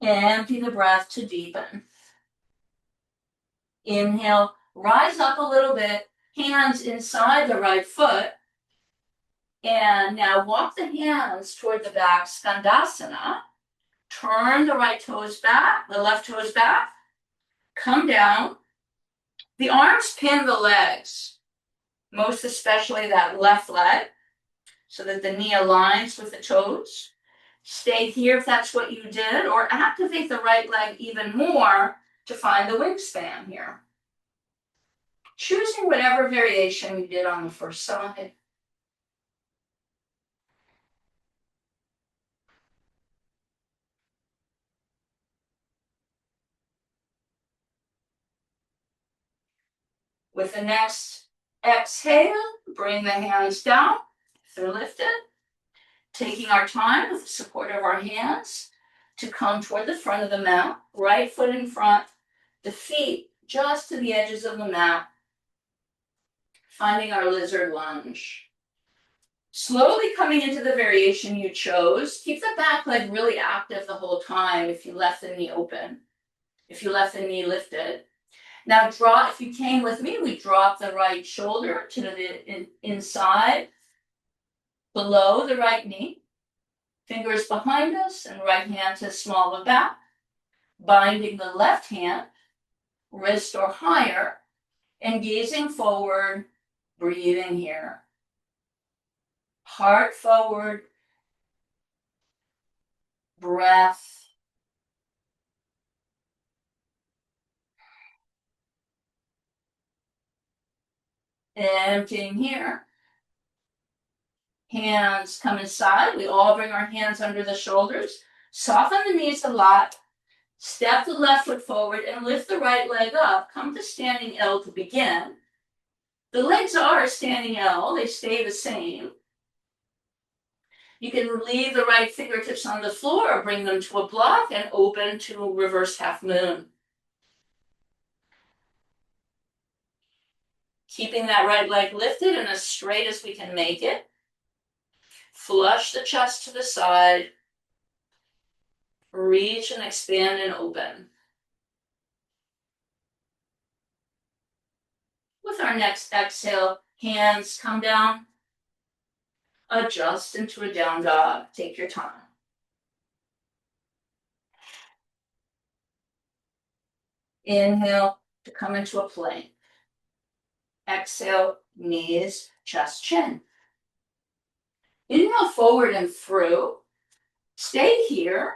Empty the breath to deepen. Inhale, rise up a little bit, hands inside the right foot. And now walk the hands toward the back, Skandasana. Turn the right toes back, the left toes back. Come down. The arms pin the legs, most especially that left leg, so that the knee aligns with the toes. Stay here if that's what you did, or activate the right leg even more to find the wingspan here. Choosing whatever variation you did on the first side. With the next exhale, bring the hands down if they're lifted. Taking our time with the support of our hands to come toward the front of the mat, right foot in front, the feet just to the edges of the mat, finding our lizard lunge. Slowly coming into the variation you chose. Keep the back leg really active the whole time if you left the knee open, if you left the knee lifted. Now draw, if you came with me, we drop the right shoulder to the inside, below the right knee. Fingers behind us and right hand to small of back. Binding the left hand, wrist or higher, and gazing forward, breathing here. Heart forward, breath. Emptying here. Hands come inside. We all bring our hands under the shoulders. Soften the knees a lot. Step the left foot forward and lift the right leg up. Come to standing L to begin. The legs are a standing L. They stay the same. You can leave the right fingertips on the floor or bring them to a block and open to reverse half moon. Keeping that right leg lifted and as straight as we can make it. Flush the chest to the side. Reach and expand and open. With our next exhale, hands come down. Adjust into a down dog. Take your time. Inhale to come into a plank. Exhale, knees, chest, chin. Inhale forward and through. Stay here.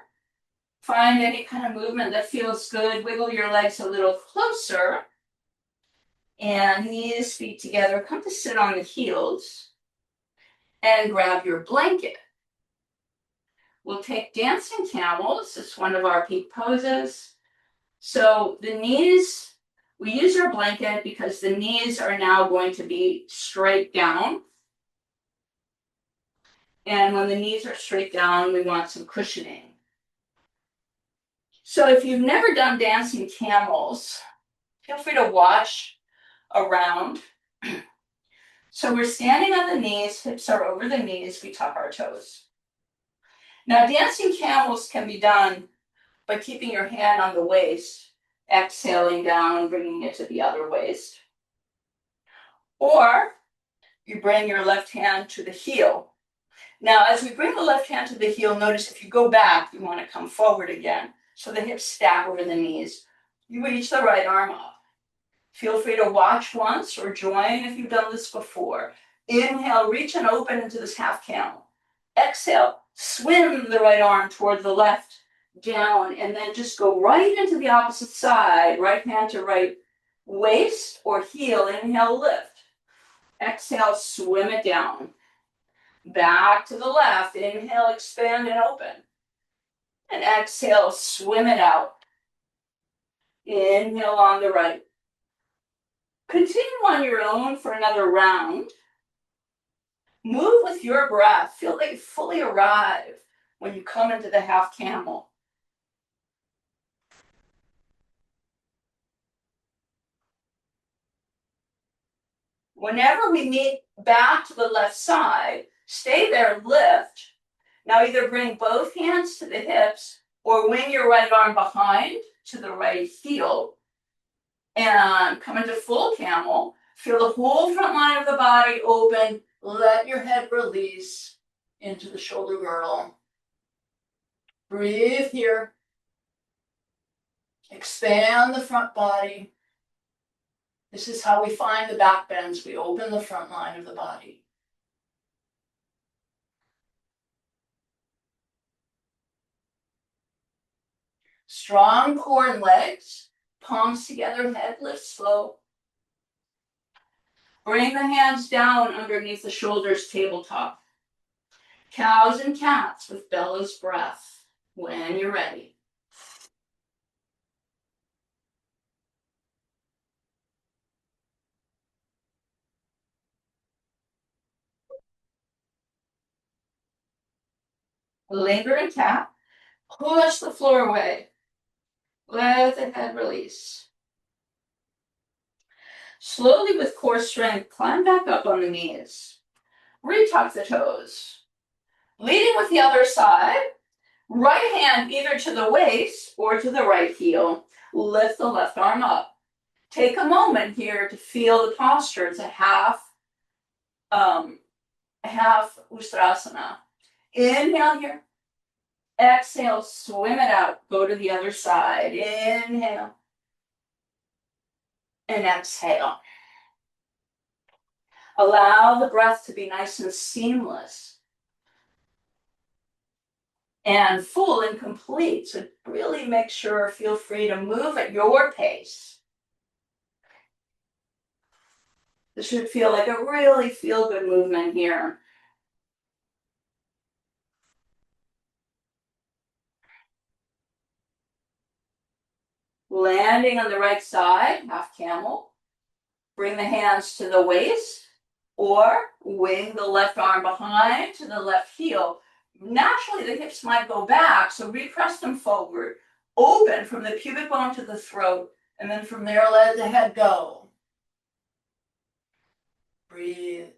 Find any kind of movement that feels good. Wiggle your legs a little closer. And knees, feet together. Come to sit on the heels. And grab your blanket. We'll take dancing camels. It's one of our peak poses. So the knees, we use our blanket because the knees are now going to be straight down. And when the knees are straight down, we want some cushioning. So if you've never done dancing camels, feel free to watch around. So we're standing on the knees, hips are over the knees, we tuck our toes. Now dancing camels can be done by keeping your hand on the waist, exhaling down, bringing it to the other waist. Or you bring your left hand to the heel. Now, as we bring the left hand to the heel, notice if you go back, you want to come forward again. So the hips stack over the knees. You reach the right arm up. Feel free to watch once or join if you've done this before. Inhale, reach and open into this half camel. Exhale, swim the right arm toward the left, down, and then just go right into the opposite side. Right hand to right waist or heel. Inhale, lift. Exhale, swim it down. Back to the left. Inhale, expand and open. And exhale, swim it out. Inhale on the right. Continue on your own for another round. Move with your breath. Feel like you fully arrive when you come into the half camel. Whenever we meet back to the left side, stay there, lift. Now either bring both hands to the hips or wing your right arm behind to the right heel and come into full camel. Feel the whole front line of the body open. Let your head release into the shoulder girdle. Breathe here. Expand the front body. This is how we find the back bends. We open the front line of the body. Strong core and legs. Palms together, head lifts slow. Bring the hands down underneath the shoulders, tabletop. Cows and cats with bellows breath when you're ready. Linger and tap. Push the floor away. Let the head release. Slowly with core strength, climb back up on the knees. Retuck the toes. Leading with the other side. Right hand either to the waist or to the right heel. Lift the left arm up. Take a moment here to feel the posture. It's a half Ustrasana. Inhale here. Exhale, swim it out. Go to the other side. Inhale. And exhale. Allow the breath to be nice and seamless and full and complete. So really make sure, feel free to move at your pace. This should feel like a really feel-good movement here. Landing on the right side, half camel. Bring the hands to the waist, or wing the left arm behind to the left heel. Naturally, the hips might go back, so repress them forward. Open from the pubic bone to the throat, and then from there, let the head go. Breathe.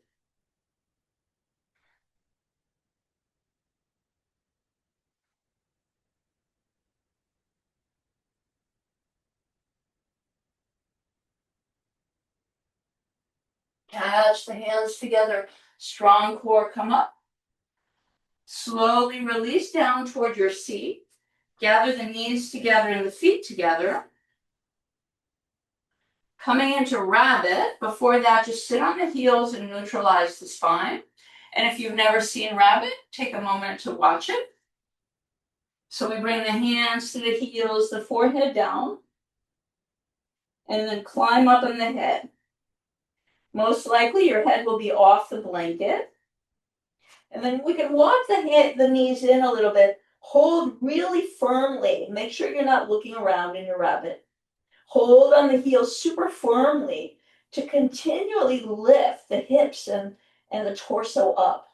Catch the hands together. Strong core, come up. Slowly release down toward your seat. Gather the knees together and the feet together. Coming into rabbit, before that, just sit on the heels and neutralize the spine. And if you've never seen rabbit, take a moment to watch it. So we bring the hands to the heels, the forehead down, and then climb up on the head. Most likely your head will be off the blanket. And then we can walk the knees in a little bit. Hold really firmly. Make sure you're not looking around in your rabbit. Hold on the heels super firmly to continually lift the hips and the torso up.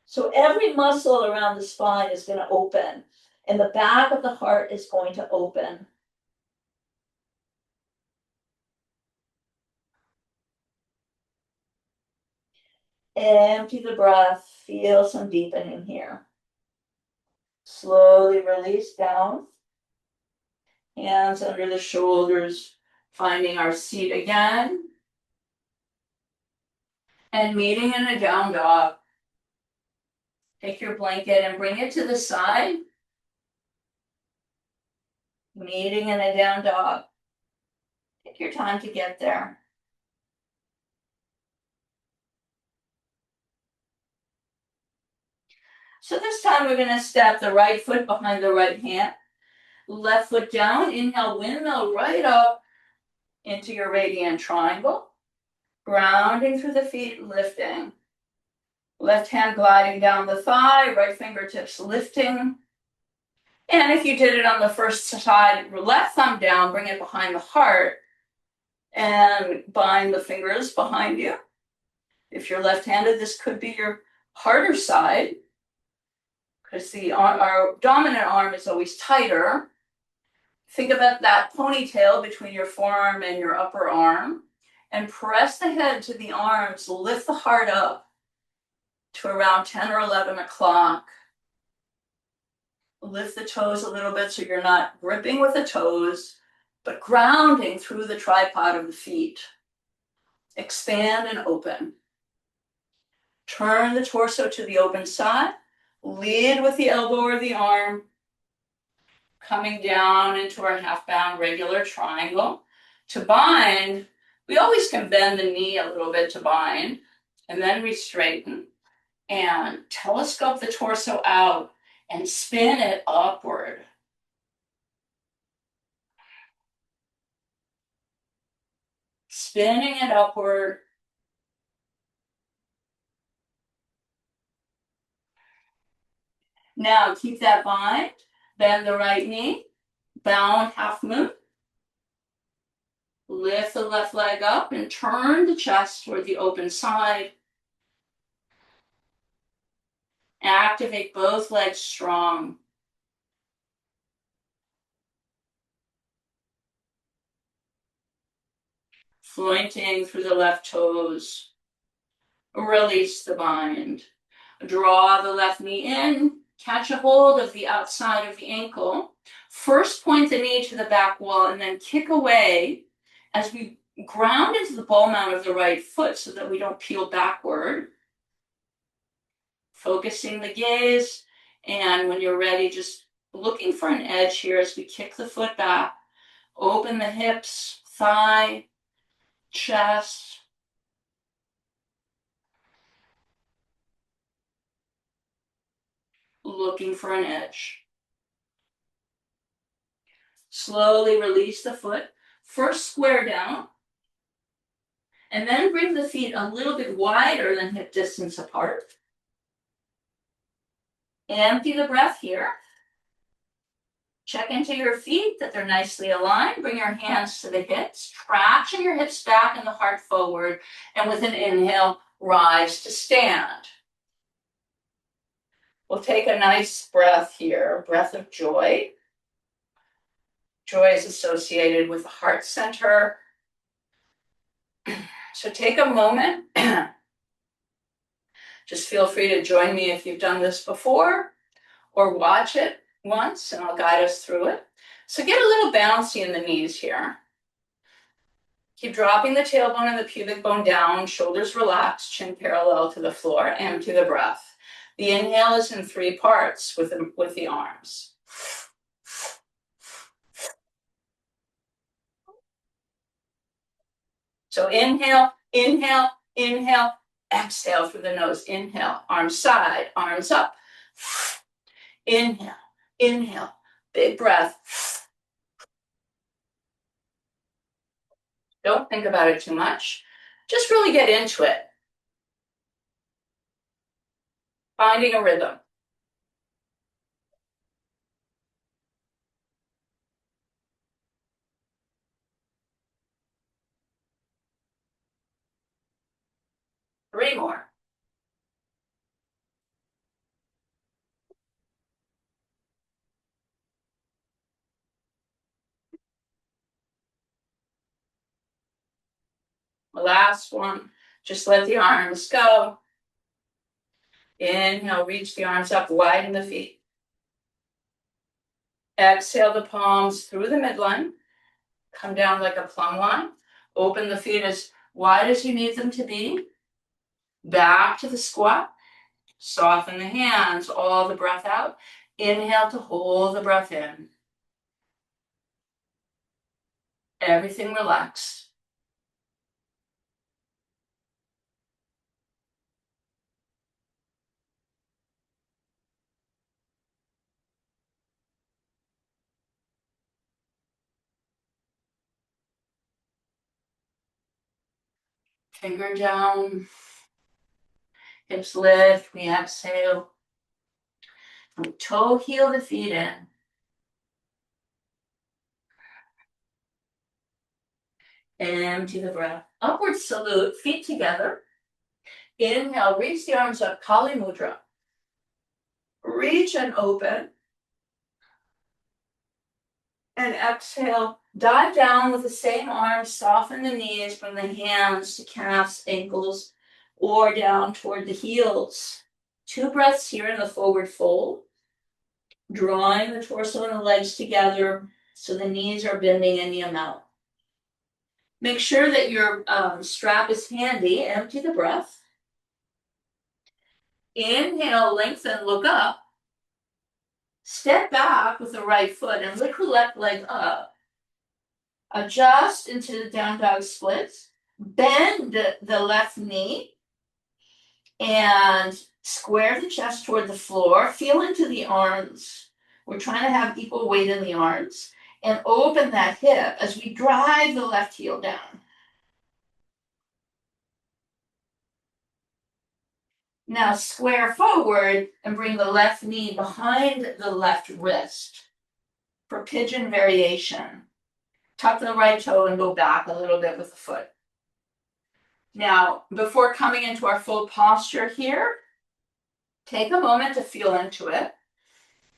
So every muscle around the spine is going to open, and the back of the heart is going to open. Empty the breath. Feel some deepening here. Slowly release down. Hands under the shoulders, finding our seat again. And meeting in a down dog. Take your blanket and bring it to the side. Meeting in a down dog. Take your time to get there. So this time we're going to step the right foot behind the right hand. Left foot down. Inhale, windmill right up into your radiant triangle. Grounding through the feet, lifting. Left hand gliding down the thigh, right fingertips lifting. And if you did it on the first side, left thumb down, bring it behind the heart, and bind the fingers behind you. If you're left-handed, this could be your harder side, because our dominant arm is always tighter. Think about that ponytail between your forearm and your upper arm, and press the head to the arms, lift the heart up to around 10 or 11 o'clock. Lift the toes a little bit so you're not gripping with the toes, but grounding through the tripod of the feet. Expand and open. Turn the torso to the open side. Lead with the elbow or the arm. Coming down into our half-bound regular triangle. To bind, we always can bend the knee a little bit to bind, and then we straighten. And telescope the torso out and spin it upward. Spinning it upward. Now keep that bind. Bend the right knee. Bound half moon. Lift the left leg up and turn the chest toward the open side. Activate both legs strong. Pointing through the left toes. Release the bind. Draw the left knee in. Catch a hold of the outside of the ankle. First point the knee to the back wall and then kick away as we ground into the ball mount of the right foot so that we don't peel backward, focusing the gaze, and when you're ready, just looking for an edge here as we kick the foot back, open the hips, thigh, chest. Looking for an edge. Slowly release the foot. First square down, and then bring the feet a little bit wider than hip distance apart. Empty the breath here. Check into your feet that they're nicely aligned. Bring your hands to the hips. Traction your hips back and the heart forward. And with an inhale, rise to stand. We'll take a nice breath here, a breath of joy. Joy is associated with the heart center. So take a moment. Just feel free to join me if you've done this before, or watch it once and I'll guide us through it. So get a little bouncy in the knees here. Keep dropping the tailbone and the pubic bone down, shoulders relaxed, chin parallel to the floor, empty the breath. The inhale is in 3 parts with the arms. So inhale, inhale, inhale, exhale through the nose. Inhale, arms side, arms up. Inhale, inhale, big breath. Don't think about it too much. Just really get into it. Finding a rhythm. Three more. Last one. Just let the arms go. Inhale, reach the arms up, widen the feet. Exhale the palms through the midline. Come down like a plumb line. Open the feet as wide as you need them to be. Back to the squat. Soften the hands, all the breath out. Inhale to hold the breath in. Everything relaxed. Finger down. Hips lift, we exhale. We toe heel the feet in. Empty the breath. Upward salute, feet together. Inhale, reach the arms up, Kali Mudra. Reach and open. And exhale, dive down with the same arms, soften the knees, bring the hands to calves, ankles, or down toward the heels. 2 breaths here in the forward fold. Drawing the torso and the legs together so the knees are bending any amount. Make sure that your strap is handy. Empty the breath. Inhale, lengthen, look up. Step back with the right foot and lift the left leg up. Adjust into the down dog splits. Bend the left knee and square the chest toward the floor. Feel into the arms. We're trying to have equal weight in the arms. And open that hip as we drive the left heel down. Now square forward and bring the left knee behind the left wrist for pigeon variation. Tuck the right toe and go back a little bit with the foot. Now, before coming into our full posture here, take a moment to feel into it.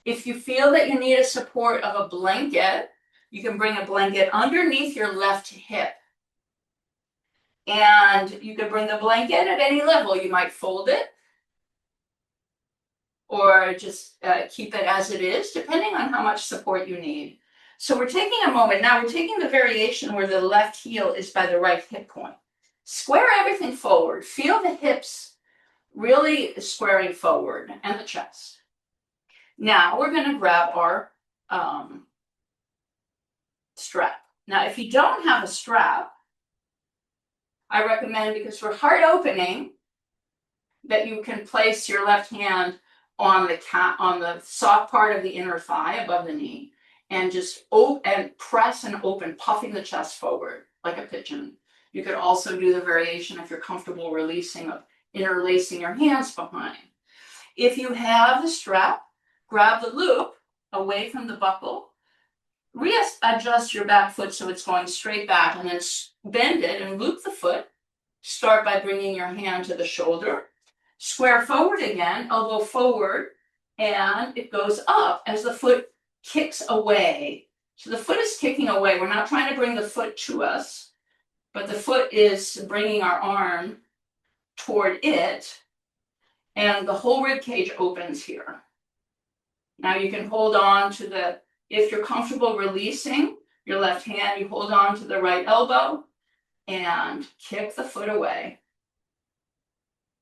If you feel that you need a support of a blanket, you can bring a blanket underneath your left hip. And you can bring the blanket at any level. You might fold it or just keep it as it is, depending on how much support you need. So we're taking a moment. Now we're taking the variation where the left heel is by the right hip point. Square everything forward. Feel the hips really squaring forward and the chest. Now we're going to grab our strap. Now, if you don't have a strap, I recommend, because we're heart opening, that you can place your left hand on the soft part of the inner thigh above the knee and just press and open, puffing the chest forward like a pigeon. You could also do the variation if you're comfortable releasing of interlacing your hands behind. If you have the strap, grab the loop away from the buckle, readjust your back foot so it's going straight back, and then bend it and loop the foot. Start by bringing your hand to the shoulder, square forward again, elbow forward, and it goes up as the foot kicks away. So the foot is kicking away. We're not trying to bring the foot to us, but the foot is bringing our arm toward it, and the whole rib cage opens here. Now you can hold on to if you're comfortable releasing your left hand, you hold on to the right elbow and kick the foot away.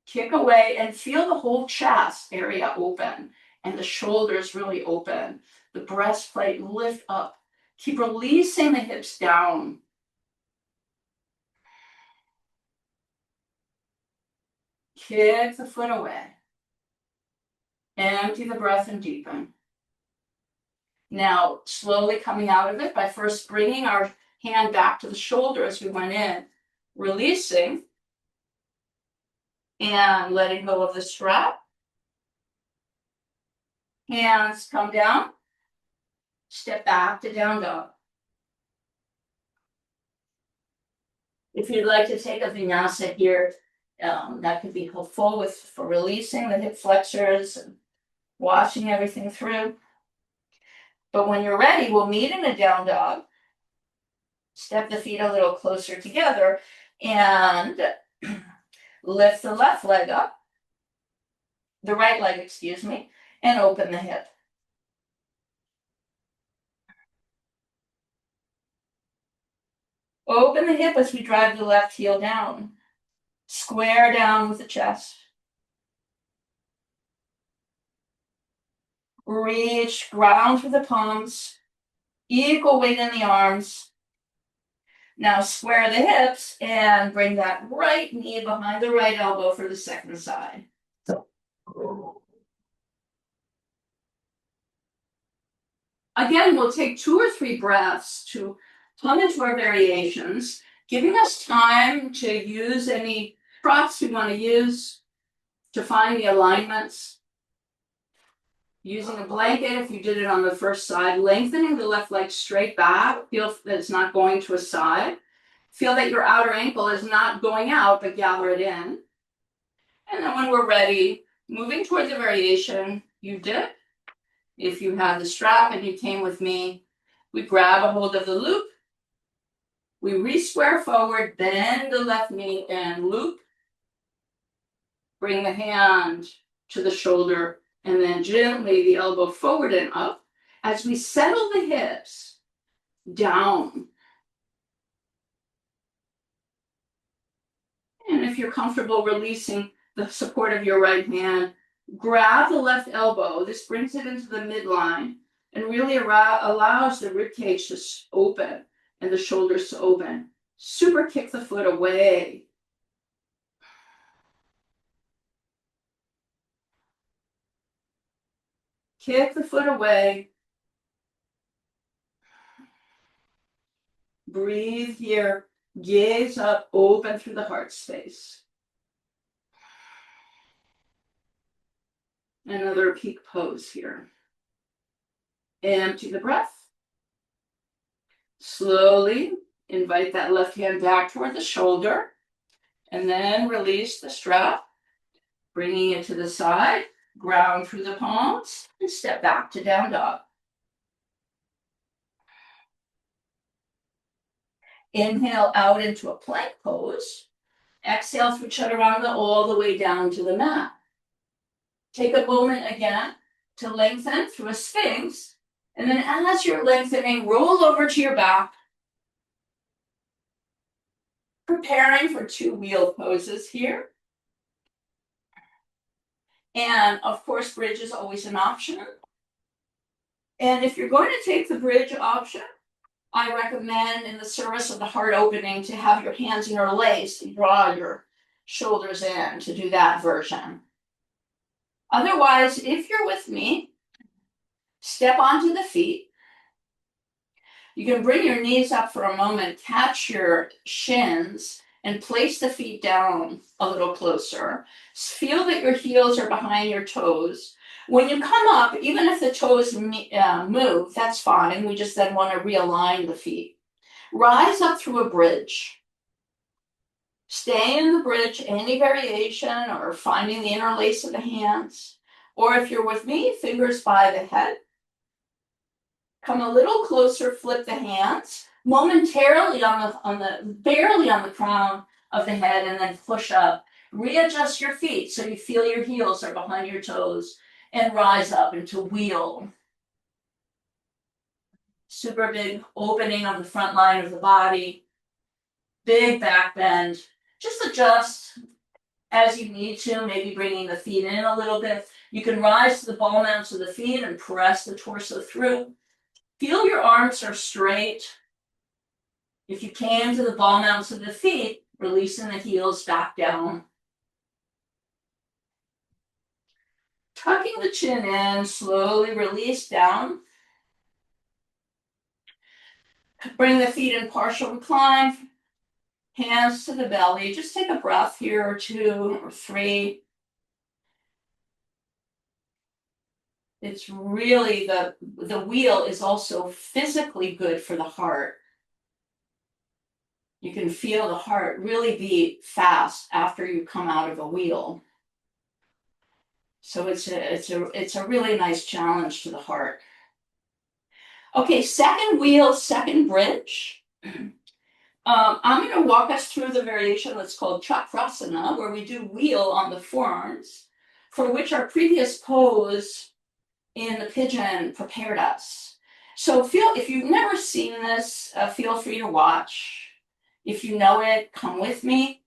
Kick away and feel the whole chest area open and the shoulders really open. The breastplate lift up. Keep releasing the hips down. Kick the foot away. Empty the breath and deepen. Now, slowly coming out of it by first bringing our hand back to the shoulder as we went in, releasing and letting go of the strap. Hands come down, step back to down dog. If you'd like to take a vinyasa here, that could be helpful for releasing the hip flexors and washing everything through. But when you're ready, we'll meet in a down dog. Step the feet a little closer together and lift the left leg up, the right leg, excuse me, and open the hip. Open the hip as we drive the left heel down. Square down with the chest. Reach, ground through the palms. Equal weight in the arms. Now square the hips and bring that right knee behind the right elbow for the second side. Again, we'll take 2 or 3 breaths to come into our variations, giving us time to use any props we want to use to find the alignments. Using a blanket, if you did it on the first side, lengthening the left leg straight back. Feel that it's not going to a side. Feel that your outer ankle is not going out, but gather it in. And then when we're ready, moving toward the variation, you dip. If you have the strap and you came with me, we grab a hold of the loop. We re-square forward, bend the left knee and loop. Bring the hand to the shoulder and then gently the elbow forward and up as we settle the hips down. And if you're comfortable releasing the support of your right hand, grab the left elbow. This brings it into the midline and really allows the rib cage to open and the shoulders to open. Super kick the foot away. Kick the foot away. Breathe here. Gaze up, open through the heart space. Another peak pose here. Empty the breath. Slowly invite that left hand back toward the shoulder. And then release the strap. Bringing it to the side. Ground through the palms. And step back to down dog. Inhale out into a plank pose. Exhale through chaturanga all the way down to the mat. Take a moment again to lengthen through a sphinx And then as you're lengthening, roll over to your back, preparing for 2 wheel poses here. And of course, bridge is always an option. And if you're going to take the bridge option, I recommend in the service of the heart opening to have your hands interlaced and draw your shoulders in to do that version. Otherwise, if you're with me, step onto the feet. You can bring your knees up for a moment, catch your shins, and place the feet down a little closer. Feel that your heels are behind your toes. When you come up, even if the toes move, that's fine. We just then want to realign the feet. Rise up through a bridge. Stay in the bridge, any variation or finding the interlace of the hands. Or if you're with me, fingers by the head. Come a little closer, flip the hands, momentarily barely on the crown of the head, and then push up. Readjust your feet so you feel your heels are behind your toes, and rise up into wheel. Super big opening on the front line of the body. Big back bend. Just adjust as you need to, maybe bringing the feet in a little bit. You can rise to the ball mounts of the feet and press the torso through. Feel your arms are straight. If you came to the ball mounts of the feet, releasing the heels back down. Tucking the chin in, slowly release down. Bring the feet in partial recline. Hands to the belly. Just take a breath here or 2 or 3. It's really the wheel is also physically good for the heart. You can feel the heart really beat fast after you come out of a wheel. So it's a really nice challenge to the heart. Okay, second wheel, second bridge. I'm going to walk us through the variation that's called chakrasana, where we do wheel on the forearms, for which our previous pose in the pigeon prepared us. So if you've never seen this, feel free to watch. If you know it, come with me.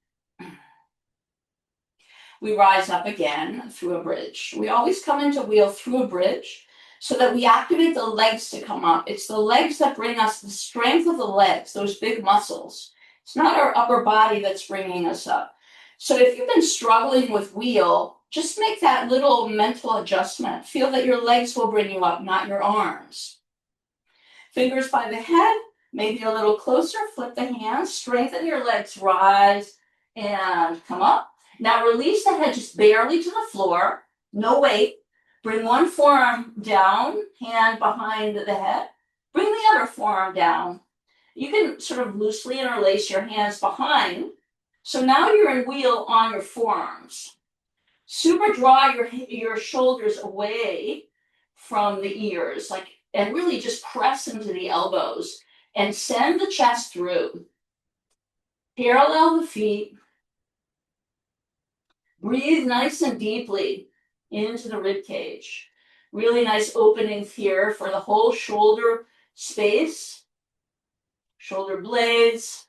We rise up again through a bridge. We always come into wheel through a bridge so that we activate the legs to come up. It's the legs that bring us the strength of the legs, those big muscles. It's not our upper body that's bringing us up. So if you've been struggling with wheel, just make that little mental adjustment. Feel that your legs will bring you up, not your arms. Fingers by the head, maybe a little closer, flip the hands, strengthen your legs, rise and come up. Now release the head just barely to the floor, no weight. Bring one forearm down, hand behind the head. Bring the other forearm down. You can sort of loosely interlace your hands behind. So now you're in wheel on your forearms. Super draw your shoulders away from the ears, and really just press into the elbows and send the chest through. Parallel the feet. Breathe nice and deeply into the rib cage. Really nice openings here for the whole shoulder space, shoulder blades.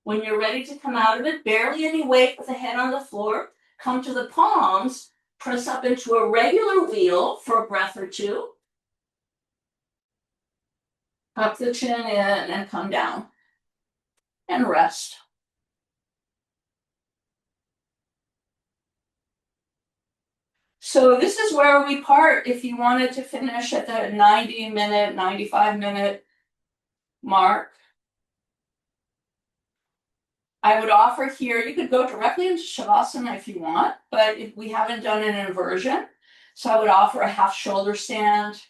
When you're ready to come out of it, barely any weight with the head on the floor, come to the palms, press up into a regular wheel for a breath or 2. Tuck the chin in and come down. And rest. So this is where we part if you wanted to finish at the 90-minute, 95-minute mark. I would offer here, you could go directly into Shavasana if you want, but if we haven't done an inversion, so I would offer a half shoulder stand.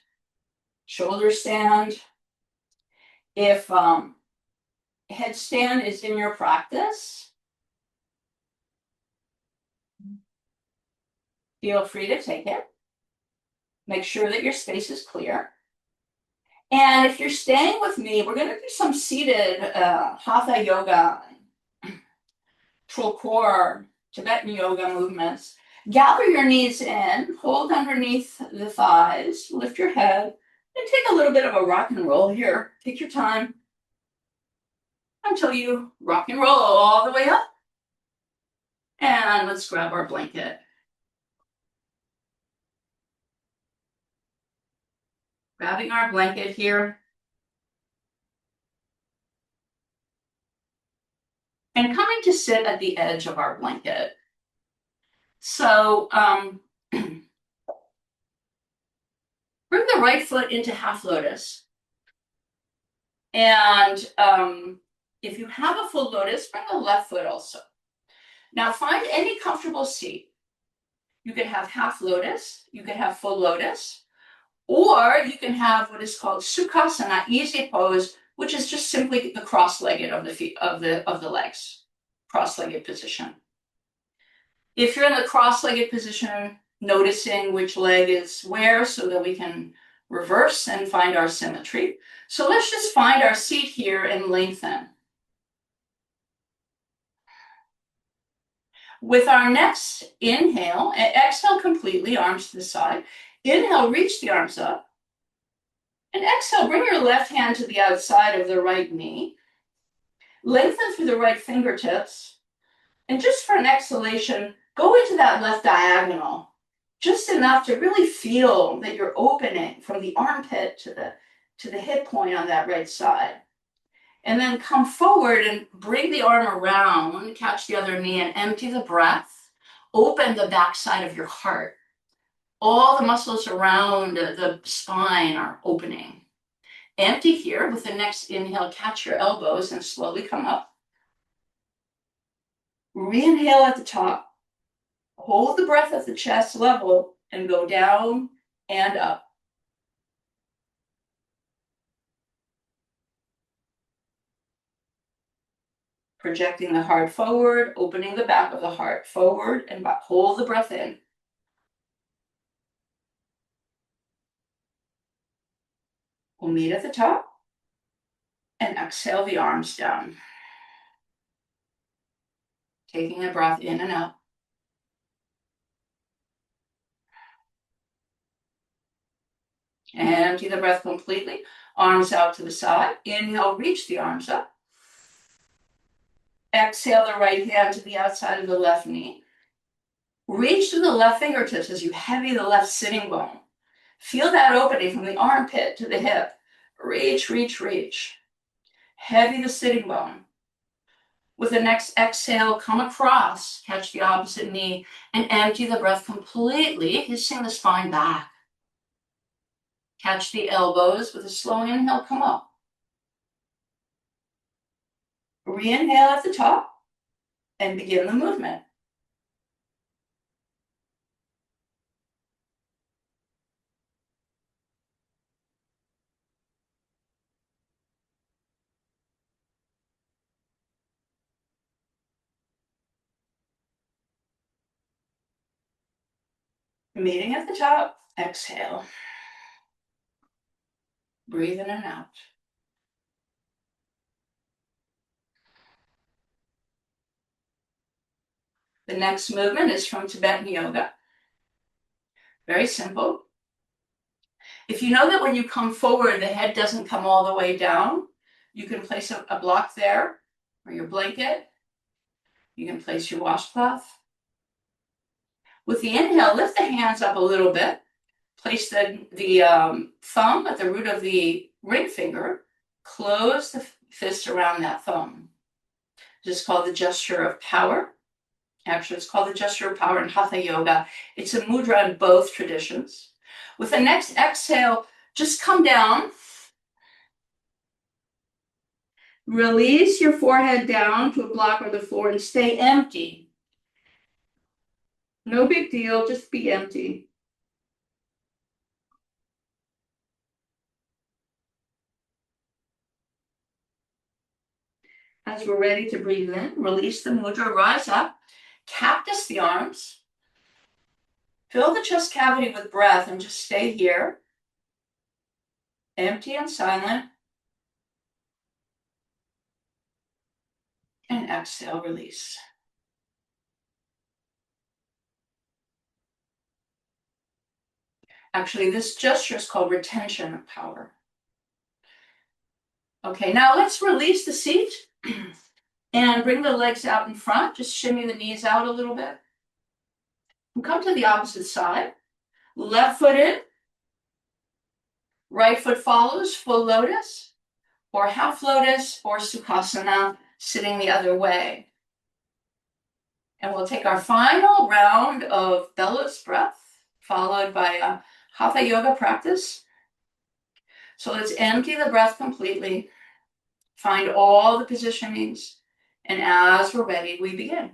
If headstand is in your practice, feel free to take it. Make sure that your space is clear. And if you're staying with me, we're going to do some seated Hatha yoga, troll core Tibetan yoga movements. Gather your knees in, hold underneath the thighs, lift your head, and take a little bit of a rock and roll here. Take your time until you rock and roll all the way up. And let's grab our blanket. Grabbing our blanket here. And coming to sit at the edge of our blanket. So bring the right foot into half lotus. And if you have a full lotus, bring the left foot also. Now find any comfortable seat. You can have half lotus, you can have full lotus, or you can have what is called sukhasana, easy pose, which is just simply the cross-legged of the feet of the legs, cross-legged position. If you're in the cross-legged position, noticing which leg is where so that we can reverse and find our symmetry. So let's just find our seat here and lengthen. With our next inhale, and exhale completely, arms to the side. Inhale, reach the arms up. And exhale, bring your left hand to the outside of the right knee. Lengthen through the right fingertips. And just for an exhalation, go into that left diagonal. Just enough to really feel that you're opening from the armpit to the hip point on that right side. And then come forward and bring the arm around, catch the other knee and empty the breath. Open the backside of your heart. All the muscles around the spine are opening. Empty here. With the next inhale, catch your elbows and slowly come up. Re-inhale at the top. Hold the breath at the chest level and go down and up. Projecting the heart forward, opening the back of the heart forward and back. Hold the breath in. We'll meet at the top and exhale the arms down. Taking a breath in and out. Empty the breath completely. Arms out to the side. Inhale, reach the arms up. Exhale the right hand to the outside of the left knee. Reach to the left fingertips as you heavy the left sitting bone. Feel that opening from the armpit to the hip. Reach, reach, reach. Heavy the sitting bone. With the next exhale, come across, catch the opposite knee, and empty the breath completely, hissing the spine back. Catch the elbows. With a slow inhale, come up. Re-inhale at the top and begin the movement. Meeting at the top, exhale. Breathe in and out. The next movement is from Tibetan yoga. Very simple. If you know that when you come forward, the head doesn't come all the way down, you can place a block there or your blanket. You can place your washcloth. With the inhale, lift the hands up a little bit. Place the thumb at the root of the ring finger. Close the fist around that thumb. This is called the gesture of power. Actually, it's called the gesture of power in Hatha yoga. It's a mudra in both traditions. With the next exhale, just come down. Release your forehead down to a block or the floor and stay empty. No big deal, just be empty. As we're ready to breathe in, release the mudra, rise up, cactus the arms. Fill the chest cavity with breath and just stay here. Empty and silent. And exhale, release. Actually, this gesture is called retention of power. Okay, now let's release the seat and bring the legs out in front. Just shimmy the knees out a little bit. And come to the opposite side. Left foot in. Right foot follows, full lotus, or half lotus, or sukhasana, sitting the other way. And we'll take our final round of bellows breath, followed by a Hatha yoga practice. So let's empty the breath completely, find all the positionings, and as we're ready, we begin.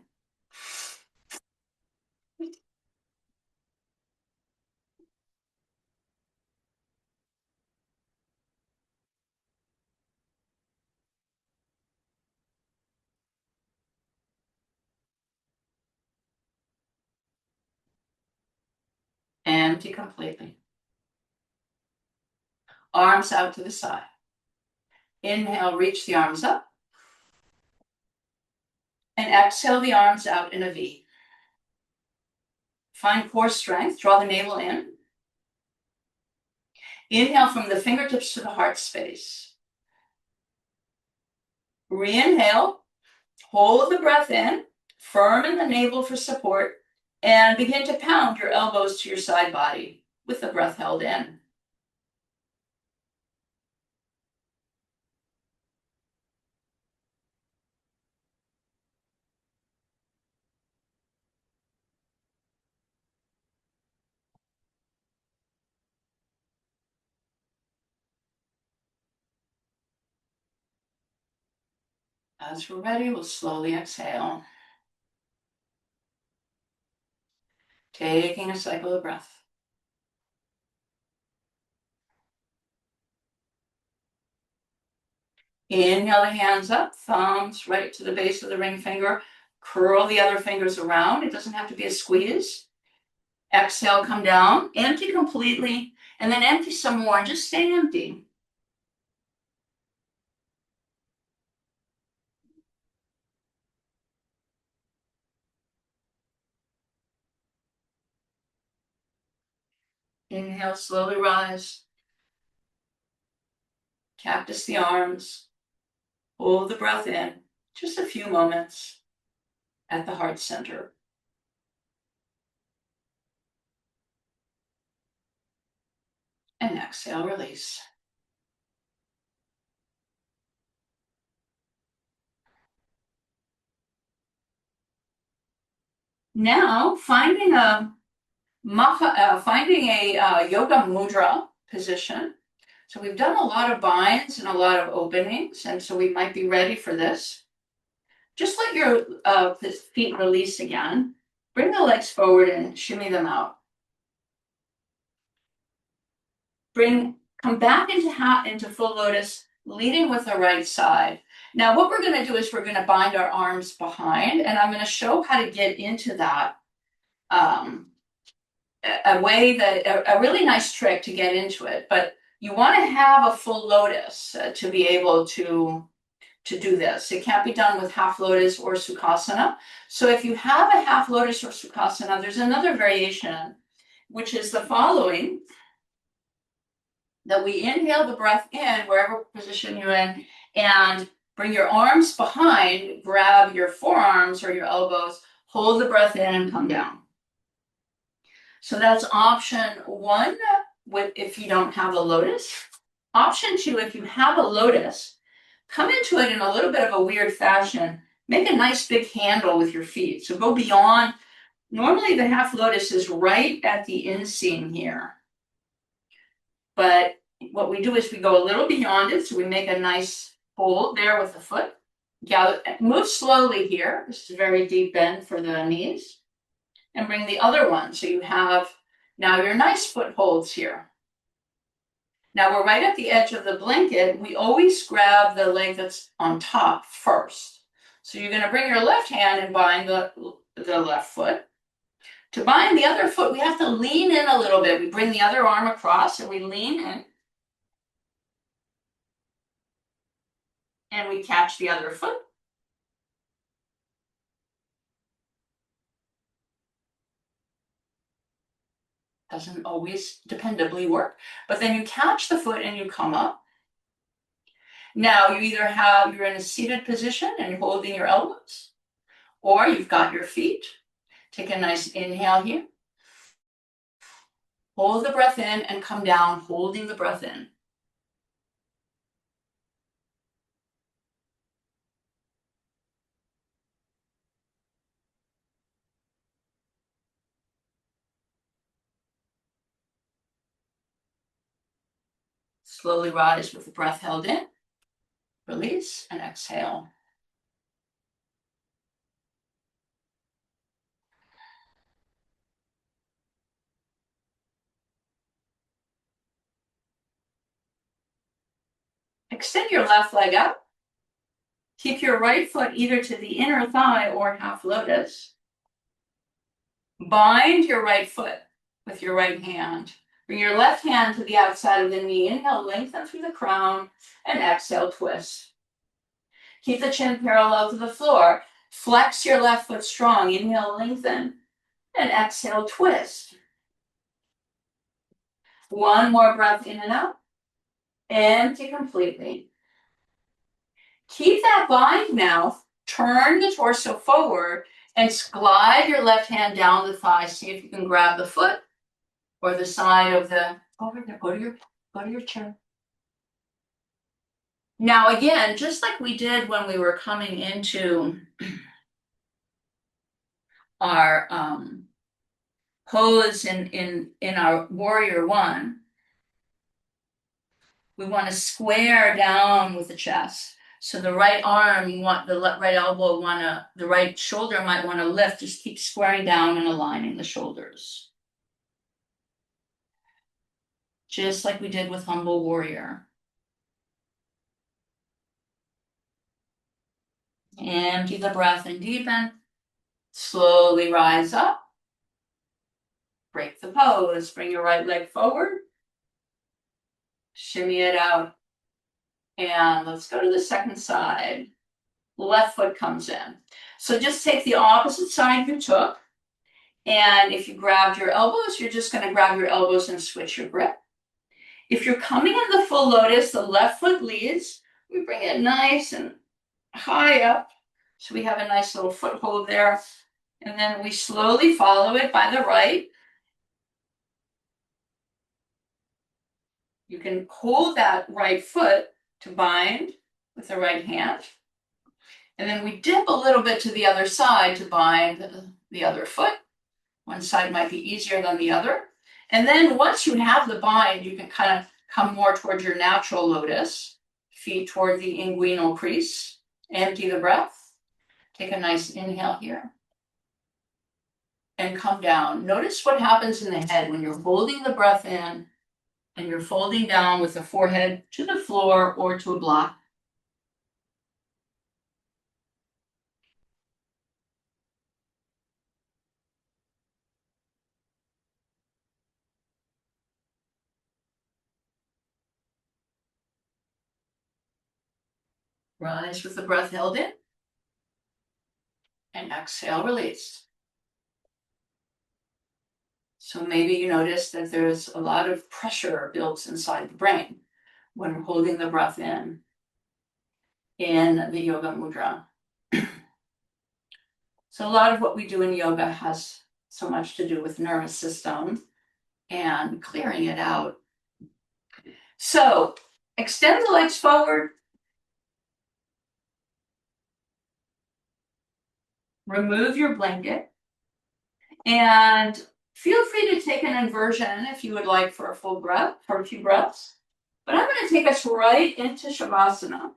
Empty completely. Arms out to the side. Inhale, reach the arms up. And exhale the arms out in a V. Find core strength, draw the navel in. Inhale from the fingertips to the heart space. Re-inhale, hold the breath in, firm in the navel for support, and begin to pound your elbows to your side body with the breath held in. As we're ready, we'll slowly exhale. Taking a cycle of breath. Inhale the hands up, thumbs right to the base of the ring finger. Curl the other fingers around. It doesn't have to be a squeeze. Exhale, come down, empty completely, and then empty some more, and just stay empty. Inhale, slowly rise. Cactus the arms. Hold the breath in, just a few moments at the heart center. And exhale, release. Now, finding a yoga mudra position. So we've done a lot of binds and a lot of openings, and so we might be ready for this. Just let your feet release again. Bring the legs forward and shimmy them out. Come back into full lotus, leading with the right side. Now what we're going to do is we're going to bind our arms behind, and I'm going to show how to get into that. A really nice trick to get into it, but you want to have a full lotus to be able to do this. It can't be done with half lotus or sukhasana. So if you have a half lotus or sukhasana, there's another variation, which is the following: that we inhale the breath in, wherever position you're in, and bring your arms behind, grab your forearms or your elbows, hold the breath in and come down. So that's option one if you don't have a lotus. Option two, if you have a lotus, come into it in a little bit of a weird fashion. Make a nice big handle with your feet. So go beyond. Normally the half lotus is right at the inseam here. But what we do is we go a little beyond it. So we make a nice hold there with the foot. Move slowly here. This is a very deep bend for the knees. And bring the other one. So you have now your nice footholds here. Now we're right at the edge of the blanket. We always grab the leg that's on top first. So you're going to bring your left hand and bind the left foot. To bind the other foot, we have to lean in a little bit. We bring the other arm across and we lean in. And we catch the other foot. Doesn't always dependably work, but then you catch the foot and you come up. Now you either you're in a seated position and you're holding your elbows, or you've got your feet. Take a nice inhale here. Hold the breath in and come down, holding the breath in. Slowly rise with the breath held in. Release and exhale. Extend your left leg out. Keep your right foot either to the inner thigh or half lotus. Bind your right foot with your right hand. Bring your left hand to the outside of the knee. Inhale, lengthen through the crown, and exhale, twist. Keep the chin parallel to the floor. Flex your left foot strong. Inhale, lengthen, and exhale, twist. One more breath in and out. Empty completely. Keep that bind now. Turn the torso forward and glide your left hand down the thigh. See if you can grab the foot or the side of the, over there, go to your chair. Now again, just like we did when we were coming into our pose in our warrior one, we want to square down with the chest. So the right arm, you want the right elbow, the right shoulder might want to lift. Just keep squaring down and aligning the shoulders. Just like we did with humble warrior. Empty the breath and deepen. Slowly rise up. Break the pose. Bring your right leg forward. Shimmy it out. And let's go to the second side. Left foot comes in. So just take the opposite side you took. And if you grabbed your elbows, you're just going to grab your elbows and switch your grip. If you're coming in the full lotus, the left foot leads. We bring it nice and high up. So we have a nice little foothold there. And then we slowly follow it by the right. You can hold that right foot to bind with the right hand. And then we dip a little bit to the other side to bind the other foot. One side might be easier than the other. And then once you have the bind, you can kind of come more towards your natural lotus, feet toward the inguinal crease. Empty the breath. Take a nice inhale here. And come down. Notice what happens in the head when you're holding the breath in and you're folding down with the forehead to the floor or to a block. Rise with the breath held in. And exhale, release. So maybe you notice that there's a lot of pressure builds inside the brain when we're holding the breath in the yoga mudra. So a lot of what we do in yoga has so much to do with nervous system and clearing it out. So extend the legs forward. Remove your blanket. And feel free to take an inversion if you would like for a full breath, for a few breaths. But I'm going to take us right into Shavasana.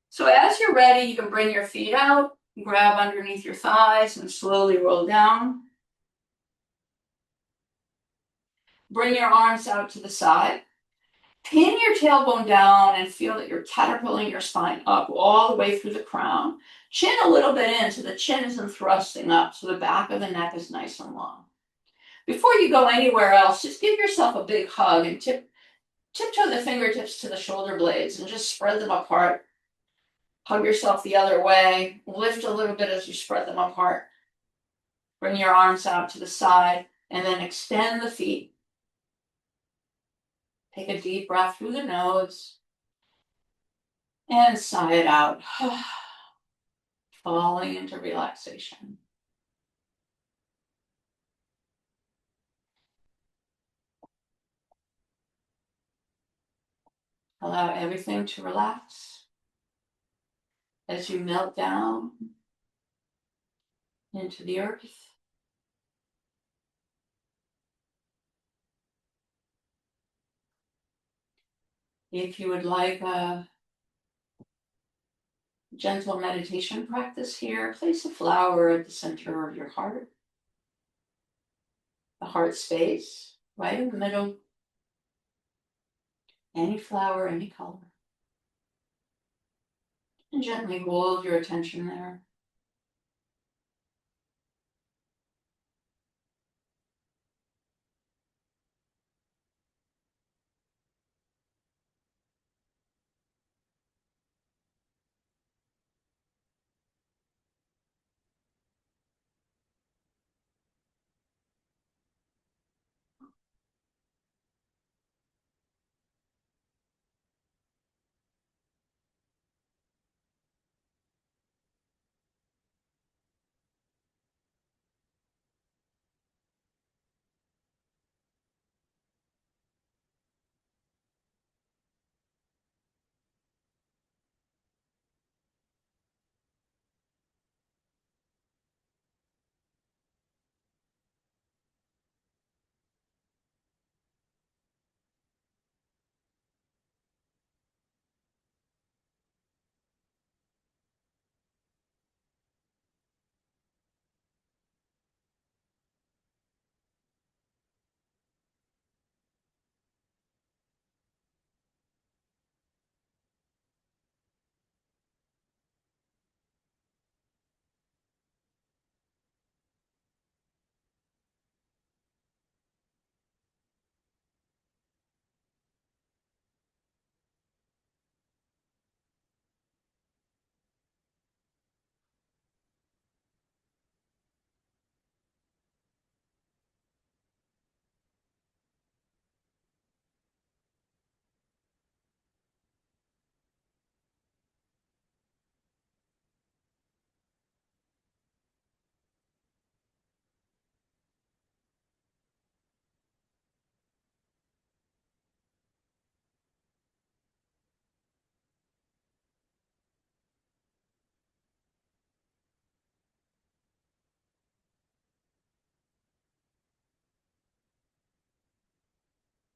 So as you're ready, you can bring your feet out, grab underneath your thighs, and slowly roll down. Bring your arms out to the side. Pin your tailbone down and feel that you're caterpilling your spine up all the way through the crown. Chin a little bit in so the chin isn't thrusting up, so the back of the neck is nice and long. Before you go anywhere else, just give yourself a big hug and tiptoe the fingertips to the shoulder blades and just spread them apart. Hug yourself the other way. Lift a little bit as you spread them apart. Bring your arms out to the side. And then extend the feet. Take a deep breath through the nose. And sigh it out. Falling into relaxation. Allow everything to relax as you melt down into the earth. If you would like a gentle meditation practice here, place a flower at the center of your heart, the heart space, right in the middle. Any flower, any color. And gently hold your attention there.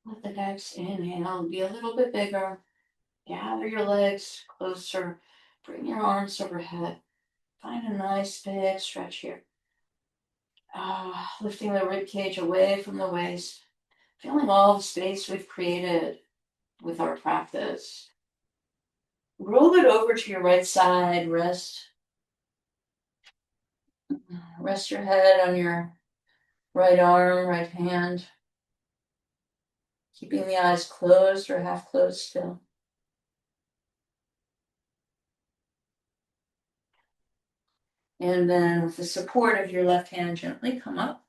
Let the next inhale be a little bit bigger. Gather your legs closer. Bring your arms overhead. Find a nice big stretch here. Lifting the rib cage away from the waist. Feeling all the space we've created with our practice. Roll it over to your right side. Rest your head on your right arm, right hand. Keeping the eyes closed or half closed still. And then with the support of your left hand, gently come up.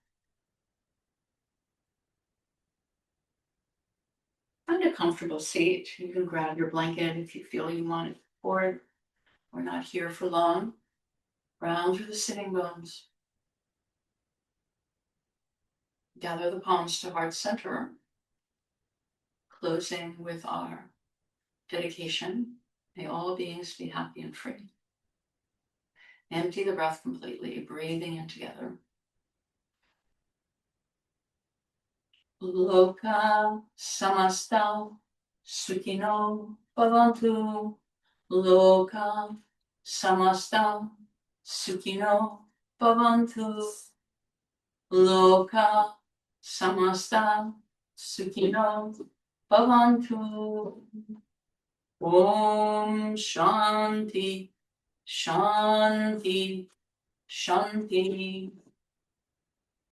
Find a comfortable seat. You can grab your blanket if you feel you want it forward. We're not here for long. Round through the sitting bones. Gather the palms to heart center. Closing with our dedication. May all beings be happy and free. Empty the breath completely, breathing in together. Loka samasta sukhino bhavantu. Loka samasta sukhino bhavantu. Loka samasta sukhino bhavantu. Om Shanti, Shanti, Shanti.